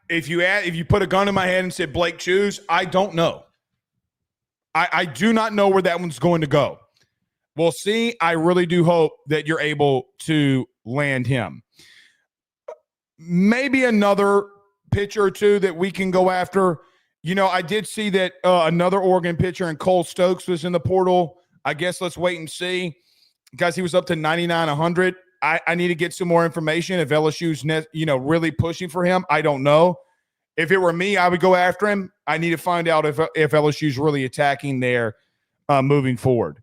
if you put a gun in my head and said, Blake, choose, I don't know. I do not know where that one's going to go. We'll see. I really do hope that you're able to land him. Maybe another pitcher or two that we can go after. You know, I did see that another Oregon pitcher and Cole Stokes was in the portal. I guess let's wait and see. Guys, he was up to 99-100. I need to get some more information if LSU's really pushing for him. I don't know. If it were me, I would go after him. I need to find out if LSU's really attacking there moving forward.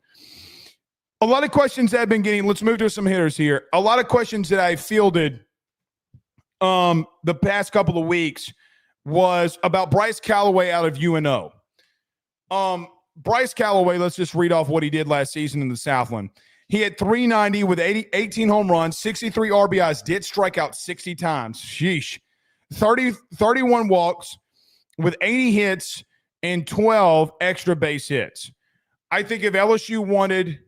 A lot of questions that I've been getting. Let's move to some hitters here. A lot of questions that I fielded the past couple of weeks was about Bryce Callaway out of UNO. Bryce Callaway, let's just read off what he did last season in the Southland. He had 390 with 18 home runs, 63 RBIs, did strike out 60 times. Sheesh. 31 walks with 80 hits and 12 extra base hits. I think if LSU wanted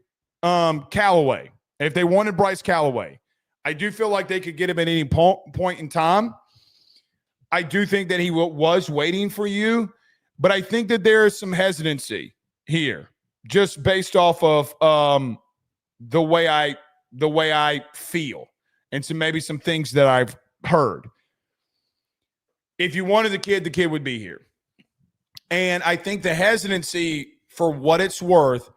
Callaway, if they wanted Bryce Callaway, I do feel like they could get him at any point in time. I do think that he was waiting for you, but I think that there is some hesitancy here just based off of the way I feel and maybe some things that I've heard. If you wanted the kid would be here. And I think the hesitancy, for what it's worth,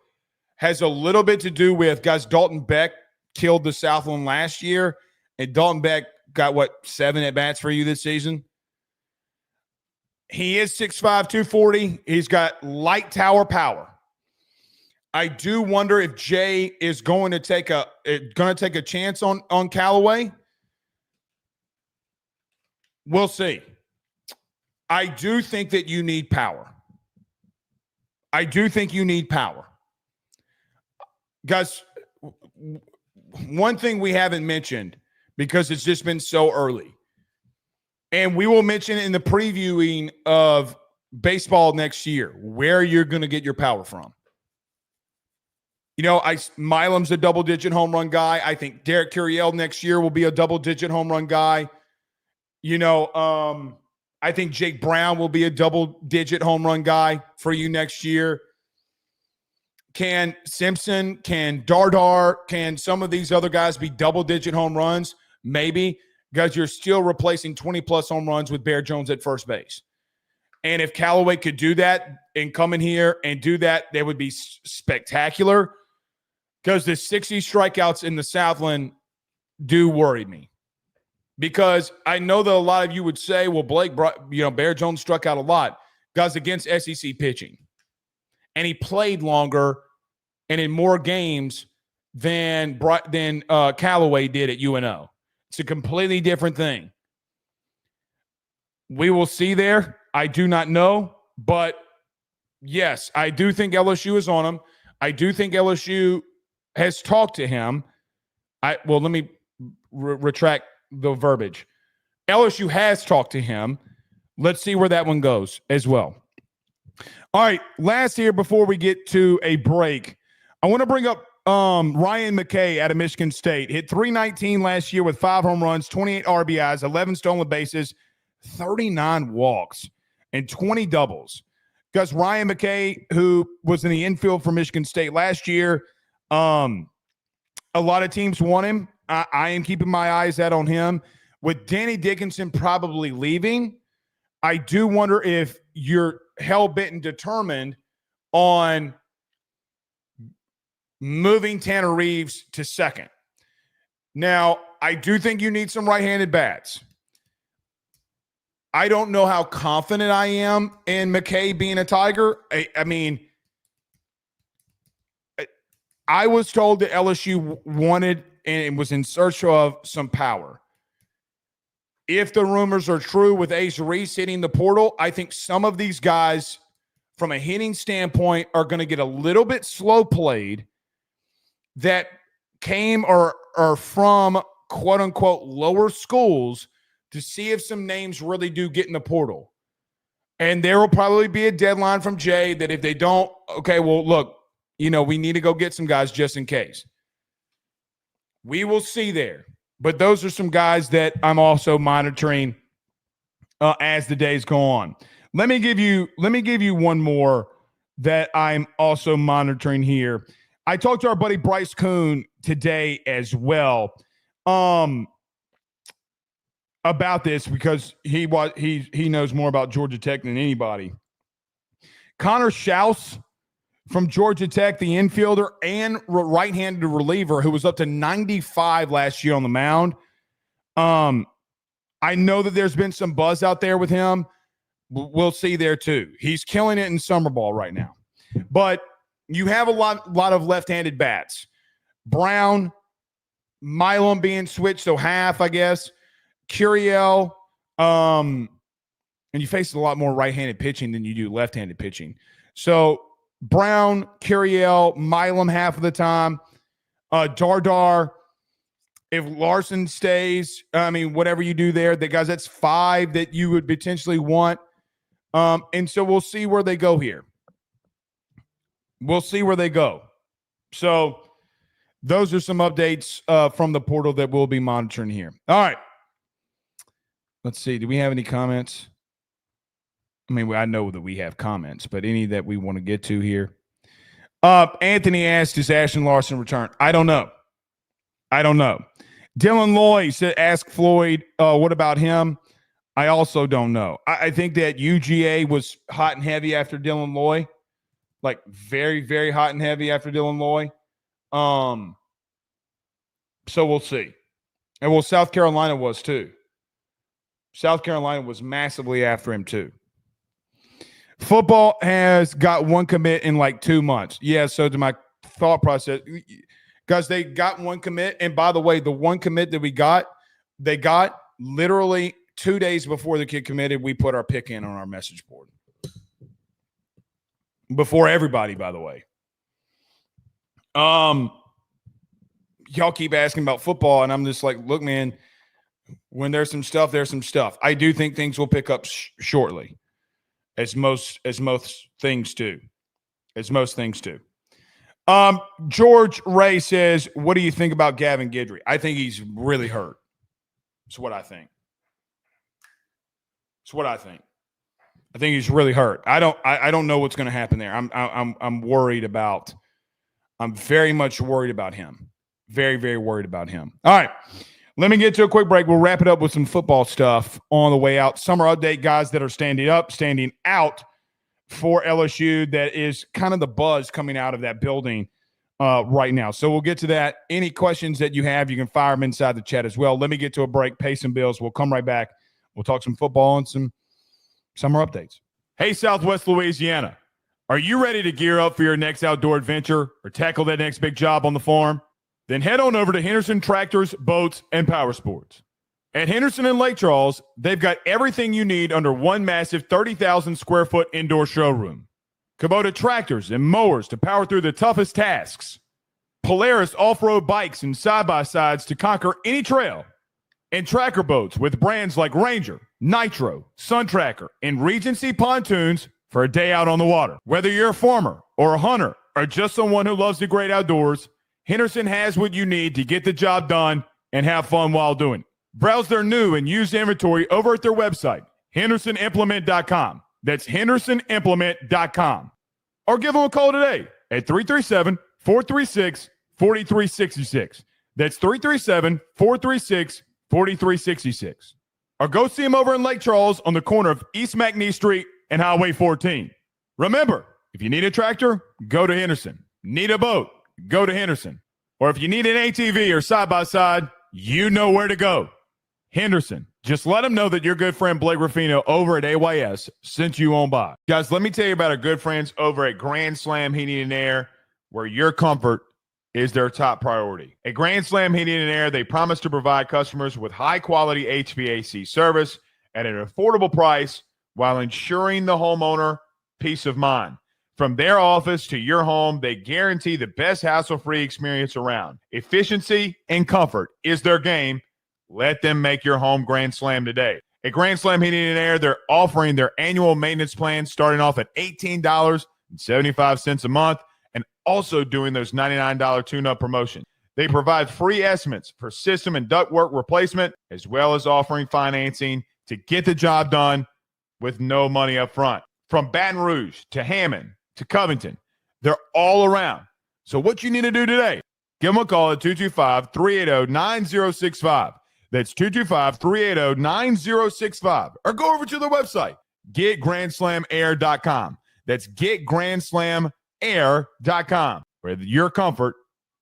has a little bit to do with, guys, Dalton Beck killed the Southland last year, and Dalton Beck got, 7 at-bats for you this season? He is 6'5", 240. He's got light tower power. I do wonder if Jay is going to take a chance on Callaway. We'll see. I do think that you need power. Guys, one thing we haven't mentioned, because it's just been so early, and we will mention in the previewing of baseball next year where you're going to get your power from. Milam's a double-digit home run guy. I think Derek Curiel next year will be a double-digit home run guy. I think Jake Brown will be a double-digit home run guy for you next year. Can Simpson, can Dardar, can some of these other guys be double-digit home runs? Maybe, because you're still replacing 20-plus home runs with Bear Jones at first base. And if Callaway could do that and come in here and do that, that would be spectacular, because the 60 strikeouts in the Southland do worry me. Because I know that a lot of you would say, well, Bear Jones struck out a lot. Guys, against SEC pitching. And he played longer and in more games than Callaway did at UNO. It's a completely different thing. We will see there. I do not know. But, yes, I do think LSU is on him. I do think LSU has talked to him. Let me retract the verbiage. LSU has talked to him. Let's see where that one goes as well. All right, last here before we get to a break, I want to bring up Ryan McKay out of Michigan State. Hit .319 last year with 5 home runs, 28 RBIs, 11 stolen bases, 39 walks, and 20 doubles. Because Ryan McKay, who was in the infield for Michigan State last year, a lot of teams want him. I am keeping my eyes out on him. With Danny Dickinson probably leaving, I do wonder if you're hell-bent and determined on moving Tanner Reeves to second. Now, I do think you need some right-handed bats. I don't know how confident I am in McKay being a Tiger. I mean, I was told that LSU wanted and was in search of some power. If the rumors are true with Ace Reese hitting the portal, I think some of these guys, from a hitting standpoint, are going to get a little bit slow played that came or are from quote-unquote lower schools to see if some names really do get in the portal. And there will probably be a deadline from Jay that if they don't, okay, well, look, we need to go get some guys just in case. We will see there. But those are some guys that I'm also monitoring as the days go on. Let me give you one more that I'm also monitoring here. I talked to our buddy Bryce Kuhn today as well about this, because he knows more about Georgia Tech than anybody. Connor Schaus from Georgia Tech, the infielder and right-handed reliever, who was up to 95 last year on the mound. I know that there's been some buzz out there with him. We'll see there too. He's killing it in summer ball right now. But you have a lot of left-handed bats. Brown, Milam being switched, so half, I guess. Curiel, and you face a lot more right-handed pitching than you do left-handed pitching. So Brown, Curiel, Milam half of the time. Dardar, if Larson stays, whatever you do there, guys, that's 5 that you would potentially want. And so we'll see where they go here. We'll see where they go. So those are some updates from the portal that we'll be monitoring here. All right. Let's see. Do we have any comments? I know that we have comments, but any that we want to get to here? Anthony asked, does Ashton Larson return? I don't know. Dylan Loy said, ask Floyd, what about him? I also don't know. I think that UGA was hot and heavy after Dylan Loy, like very, very hot and heavy after Dylan Loy. So we'll see. And well, South Carolina was too. South Carolina was massively after him too. Football has got one commit in like 2 months. Yeah, so to my thought process, guys, they got one commit. And by the way, the one commit that they got literally 2 days before the kid committed, we put our pick in on our message board. Before everybody, by the way. Y'all keep asking about football, and I'm just like, look, man, when there's some stuff, there's some stuff. I do think things will pick up shortly, as most things do. As most things do. George Ray says, what do you think about Gavin Guidry? I think he's really hurt. That's what I think. That's what I think. I think he's really hurt. I don't know what's going to happen there. I'm worried about. I'm very much worried about him. Very, very worried about him. All right. Let me get to a quick break. We'll wrap it up with some football stuff on the way out. Summer update, guys that are standing out for LSU. That is kind of the buzz coming out of that building right now. So we'll get to that. Any questions that you have, you can fire them inside the chat as well. Let me get to a break, pay some bills. We'll come right back. We'll talk some football and some summer updates. Hey, Southwest Louisiana. Are you ready to gear up for your next outdoor adventure or tackle that next big job on the farm? Then head on over to Henderson Tractors, Boats, and Power Sports. At Henderson and Lake Charles, they've got everything you need under one massive 30,000 square foot indoor showroom. Kubota tractors and mowers to power through the toughest tasks. Polaris off-road bikes and side-by-sides to conquer any trail. And tracker boats with brands like Ranger, Nitro, Sun Tracker, and Regency pontoons for a day out on the water. Whether you're a farmer or a hunter or just someone who loves the great outdoors, Henderson has what you need to get the job done and have fun while doing it. Browse their new and used inventory over at their website, hendersonimplement.com. That's hendersonimplement.com. Or give them a call today at 337-436-4366. That's 337-436-4366. Or go see them over in Lake Charles on the corner of East McNee Street and Highway 14. Remember, if you need a tractor, go to Henderson. Need a boat? Go to Henderson. Or if you need an ATV or side-by-side, you know where to go. Henderson. Just let them know that your good friend Blake Ruffino over at AYS sent you on by. Guys, let me tell you about our good friends over at Grand Slam Heating and Air, where your comfort is their top priority. At Grand Slam Heating and Air, they promise to provide customers with high-quality HVAC service at an affordable price while ensuring the homeowner peace of mind. From their office to your home, they guarantee the best hassle-free experience around. Efficiency and comfort is their game. Let them make your home Grand Slam today. At Grand Slam Heating and Air, they're offering their annual maintenance plan starting off at $18.75 a month and also doing those $99 tune-up promotion. They provide free estimates for system and ductwork replacement as well as offering financing to get the job done with no money up front. From Baton Rouge to Hammond to Covington, they're all around. So what you need to do today, give them a call at 225-380-9065. That's 225-380-9065. Or go over to their website, getgrandslamair.com. That's getgrandslamair.com, where your comfort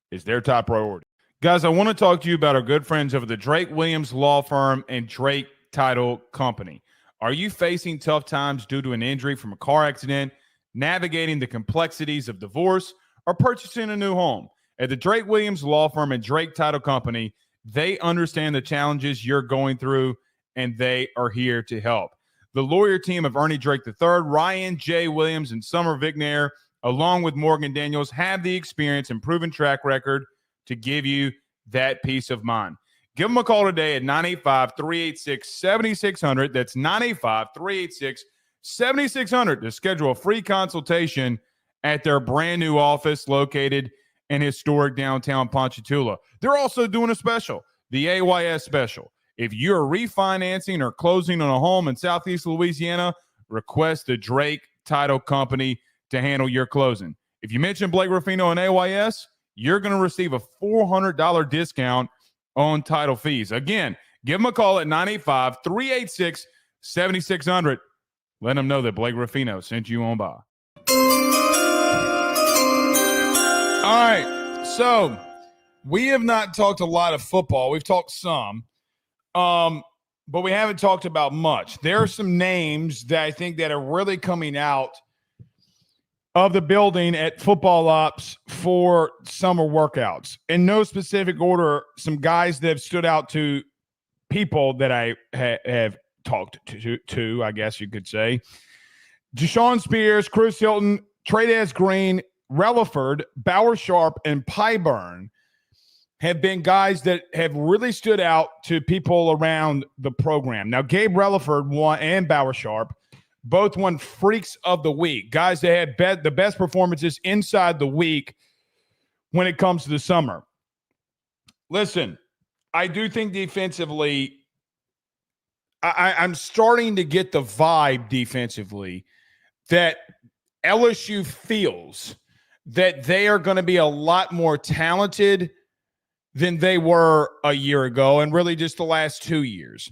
is their top priority. Guys, I want to talk to you about our good friends over the Drake Williams Law Firm and Drake Title Company. Are you facing tough times due to an injury from a car accident, navigating the complexities of divorce, or purchasing a new home? At the Drake Williams Law Firm and Drake Title Company, they understand the challenges you're going through, and they are here to help. The lawyer team of Ernie Drake III, Ryan J. Williams, and Summer Vignair, along with Morgan Daniels, have the experience and proven track record to give you that peace of mind. Give them a call today at 985-386-7600. That's 985-386-7600 to schedule a free consultation at their brand new office located in historic downtown Ponchatoula. They're also doing a special, the AYS special. If you're refinancing or closing on a home in Southeast Louisiana, request the Drake Title Company to handle your closing. If you mention Blake Ruffino and AYS, you're going to receive a $400 discount on title fees. Again, give them a call at 985-386-7600. 7600. Let them know that Blake Ruffino sent you on by. All right, so we have not talked a lot of football. We've talked some, but we haven't talked about much. There are some names that I think that are really coming out of the building at Football Ops for summer workouts. In no specific order, some guys that have stood out to people that I have talked to, I guess you could say. Deshaun Spears, Chris Hilton, Trey'Dez Green, Relaford, Bauer Sharp, and Pyburn have been guys that have really stood out to people around the program. Now, Gabe Relaford won, and Bauer Sharp both won Freaks of the Week, guys that had the best performances inside the week when it comes to the summer. Listen, I do think defensively, I'm starting to get the vibe defensively that LSU feels that they are going to be a lot more talented than they were a year ago and really just the last 2 years.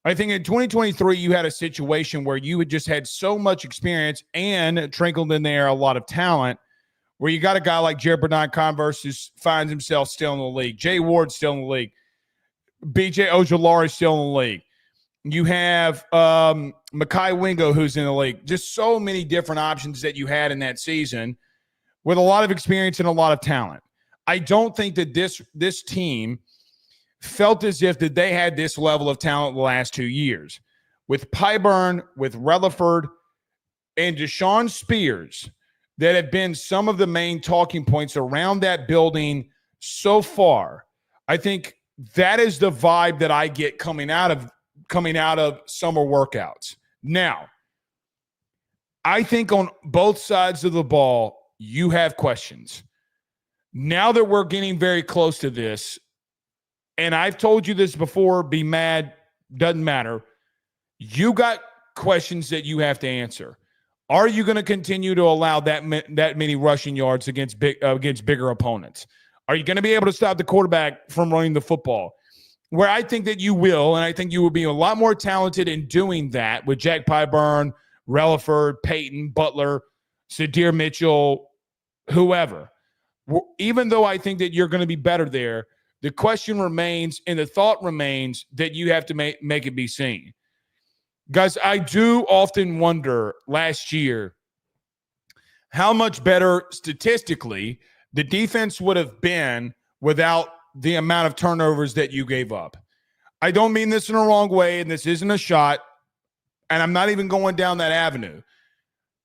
I think in 2023, you had a situation where you had just had so much experience and trickled in there a lot of talent where you got a guy like Jared Bernard-Converse who finds himself still in the league. Jay Ward still in the league. B.J. Ojolari still in the league. You have Mekhi Wingo who's in the league. Just so many different options that you had in that season with a lot of experience and a lot of talent. I don't think that this team felt as if that they had this level of talent the last 2 years. With Pyburn, with Relaford, and Deshaun Spears that have been some of the main talking points around that building so far. I think that is the vibe that I get coming out of summer workouts. Now, I think on both sides of the ball, you have questions. Now that we're getting very close to this, and I've told you this before, be mad, doesn't matter. You got questions that you have to answer. Are you going to continue to allow that many rushing yards against bigger opponents? Are you going to be able to stop the quarterback from running the football? Where I think that you will, and I think you will be a lot more talented in doing that with Jack Pyburn, Relaford, Peyton, Butler, Sadir Mitchell, whoever. Even though I think that you're going to be better there, the question remains and the thought remains that you have to make it be seen. Guys, I do often wonder last year how much better statistically the defense would have been without the amount of turnovers that you gave up. I don't mean this in a wrong way, and this isn't a shot, and I'm not even going down that avenue.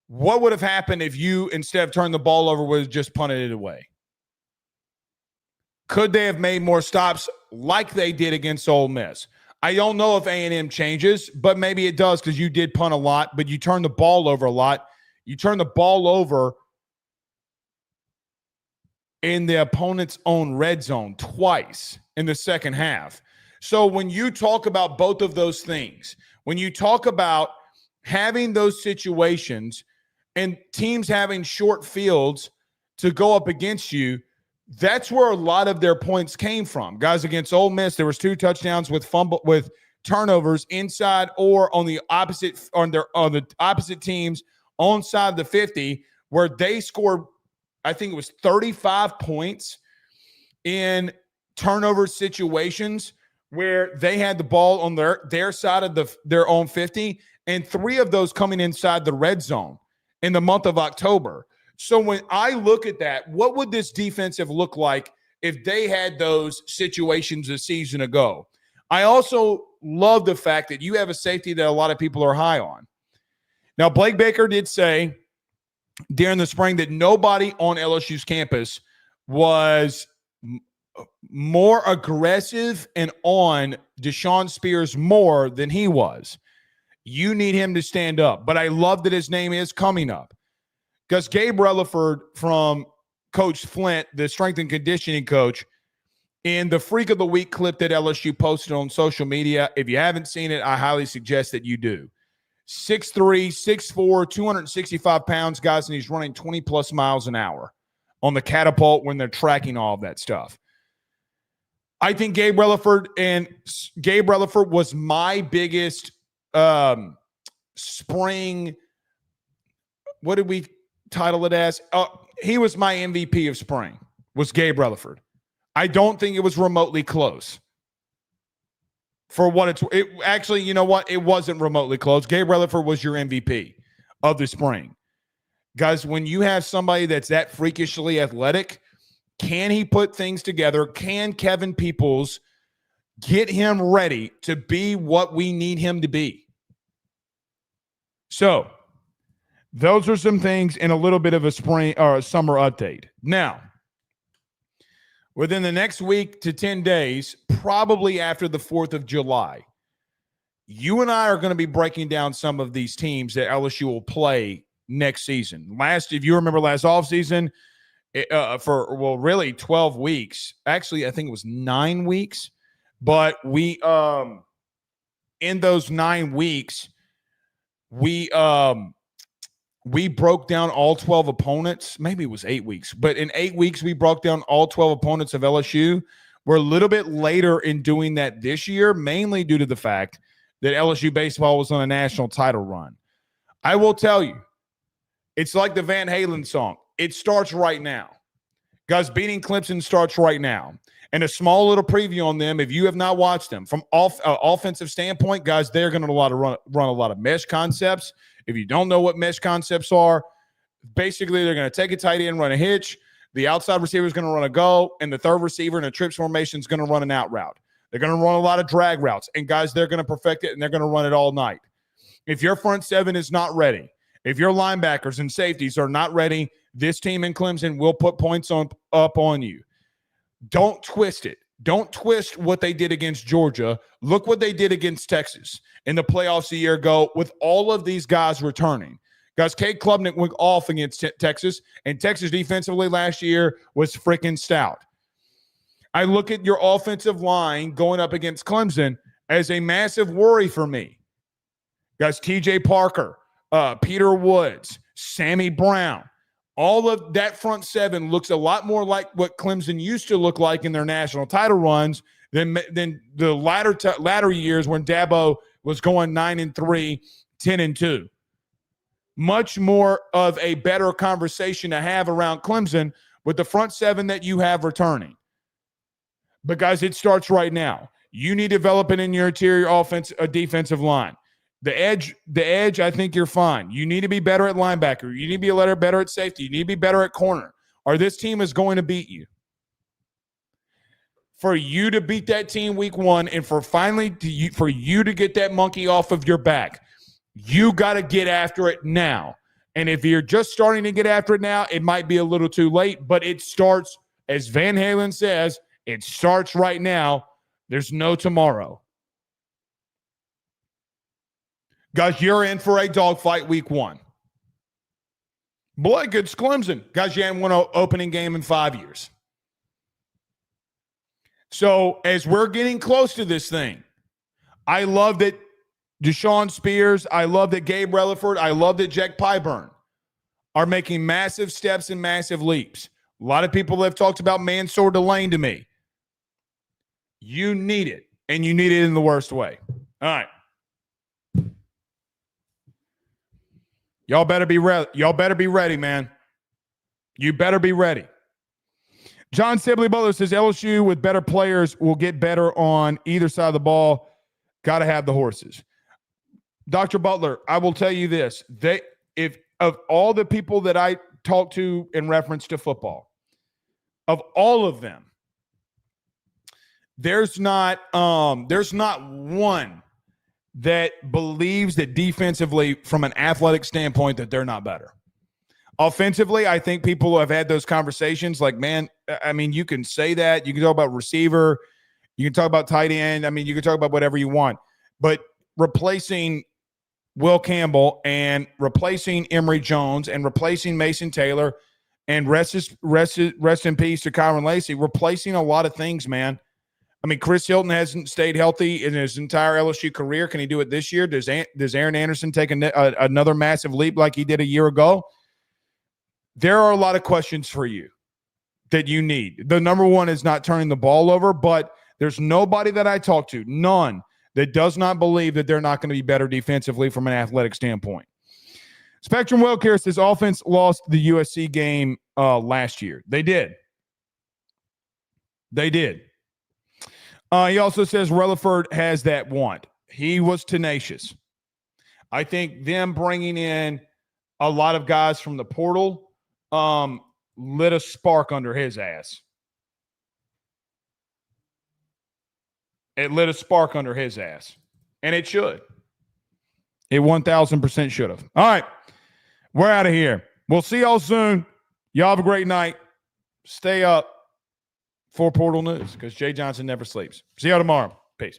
What would have happened if you, instead of turning the ball over, would have just punted it away? Could they have made more stops like they did against Ole Miss? I don't know if A&M changes, but maybe it does because you did punt a lot, but you turned the ball over a lot. You turned the ball over in the opponent's own red zone twice in the second half. So when you talk about both of those things, when you talk about having those situations and teams having short fields to go up against you, that's where a lot of their points came from. Guys, against Ole Miss, there was 2 touchdowns with turnovers inside or on the opposite teams onside the 50, where they scored, I think it was 35 points in turnover situations where they had the ball on their side of their own 50, and 3 of those coming inside the red zone in the month of October. So when I look at that, what would this defense have looked like if they had those situations a season ago? I also love the fact that you have a safety that a lot of people are high on. Now, Blake Baker did say during the spring that nobody on LSU's campus was more aggressive and on Deshaun Spears more than he was. You need him to stand up. But I love that his name is coming up. Because Gabe Relaford from Coach Flint, the strength and conditioning coach, in the Freak of the Week clip that LSU posted on social media, if you haven't seen it, I highly suggest that you do. 6'3", 6'4", 265 pounds, guys, and he's running 20-plus miles an hour on the catapult when they're tracking all of that stuff. I think Gabe Relaford was my biggest spring. What did we title it as? He was my MVP of spring, was Gabe Rutherford. I don't think it was remotely close. For what it actually, you know what? It wasn't remotely close. Gabe Rutherford was your MVP of the spring. Guys, when you have somebody that's that freakishly athletic, can he put things together? Can Kevin Peoples get him ready to be what we need him to be? So, those are some things in a little bit of a spring or a summer update. Now, within the next week to 10 days, probably after the 4th of July, you and I are going to be breaking down some of these teams that LSU will play next season. If you remember last offseason, for really 12 weeks. Actually, I think it was 9 weeks. But we in those 9 weeks, we broke down all 12 opponents. Maybe it was 8 weeks. But in 8 weeks, we broke down all 12 opponents of LSU. We're a little bit later in doing that this year, mainly due to the fact that LSU baseball was on a national title run. I will tell you, it's like the Van Halen song. It starts right now. Guys, beating Clemson starts right now. And a small little preview on them, if you have not watched them, from offensive standpoint, guys, they're going to run a lot of mesh concepts. If you don't know what mesh concepts are, basically they're going to take a tight end, run a hitch. The outside receiver is going to run a go, and the third receiver in a trips formation is going to run an out route. They're going to run a lot of drag routes. And, guys, they're going to perfect it, and they're going to run it all night. If your front seven is not ready, if your linebackers and safeties are not ready, this team in Clemson will put points up on you. Don't twist it. Don't twist what they did against Georgia. Look what they did against Texas in the playoffs a year ago with all of these guys returning. Guys, Cade Klubnik went off against Texas, and Texas defensively last year was freaking stout. I look at your offensive line going up against Clemson as a massive worry for me. Guys, TJ Parker, Peter Woods, Sammy Brown, all of that front seven looks a lot more like what Clemson used to look like in their national title runs than the latter years when Dabo was going 9-3, 10-2. Much more of a better conversation to have around Clemson with the front seven that you have returning. But, guys, it starts right now. You need development in your interior defensive line. The edge, I think you're fine. You need to be better at linebacker. You need to be better at safety. You need to be better at corner, or this team is going to beat you. For you to beat that team week one and for you to get that monkey off of your back, you got to get after it now. And if you're just starting to get after it now, it might be a little too late, but it starts, as Van Halen says, it starts right now. There's no tomorrow. Guys, you're in for a dogfight week one. Boy, it's Clemson. Guys, you haven't won an opening game in 5 years. So, as we're getting close to this thing, I love that Deshaun Spears, I love that Gabe Rutherford, I love that Jack Pyburn are making massive steps and massive leaps. A lot of people have talked about Mansour Delane to me. You need it, and you need it in the worst way. All right. Y'all better be ready. Y'all better be ready, man. You better be ready. John Sibley Butler says LSU with better players will get better on either side of the ball. Got to have the horses. Dr. Butler, I will tell you this. If of all the people that I talk to in reference to football, of all of them, there's not one that believes that defensively, from an athletic standpoint, that they're not better. Offensively, I think people have had those conversations like, man, I mean, you can say that. You can talk about receiver. You can talk about tight end. I mean, you can talk about whatever you want. But replacing Will Campbell and replacing Emory Jones and replacing Mason Taylor and rest in peace to Kyron Lacey, replacing a lot of things, man. I mean, Chris Hilton hasn't stayed healthy in his entire LSU career. Can he do it this year? Does Aaron Anderson take another massive leap like he did a year ago? There are a lot of questions for you that you need. The number one is not turning the ball over, but there's nobody that I talk to, none, that does not believe that they're not going to be better defensively from an athletic standpoint. Spectrum Wellcare says offense lost the USC game last year. They did. He also says Rutherford has that want. He was tenacious. I think them bringing in a lot of guys from the portal lit a spark under his ass. It lit a spark under his ass. And it should. It 1,000% should have. All right. We're out of here. We'll see y'all soon. Y'all have a great night. Stay up for Portal News because Jay Johnson never sleeps. See y'all tomorrow. Peace.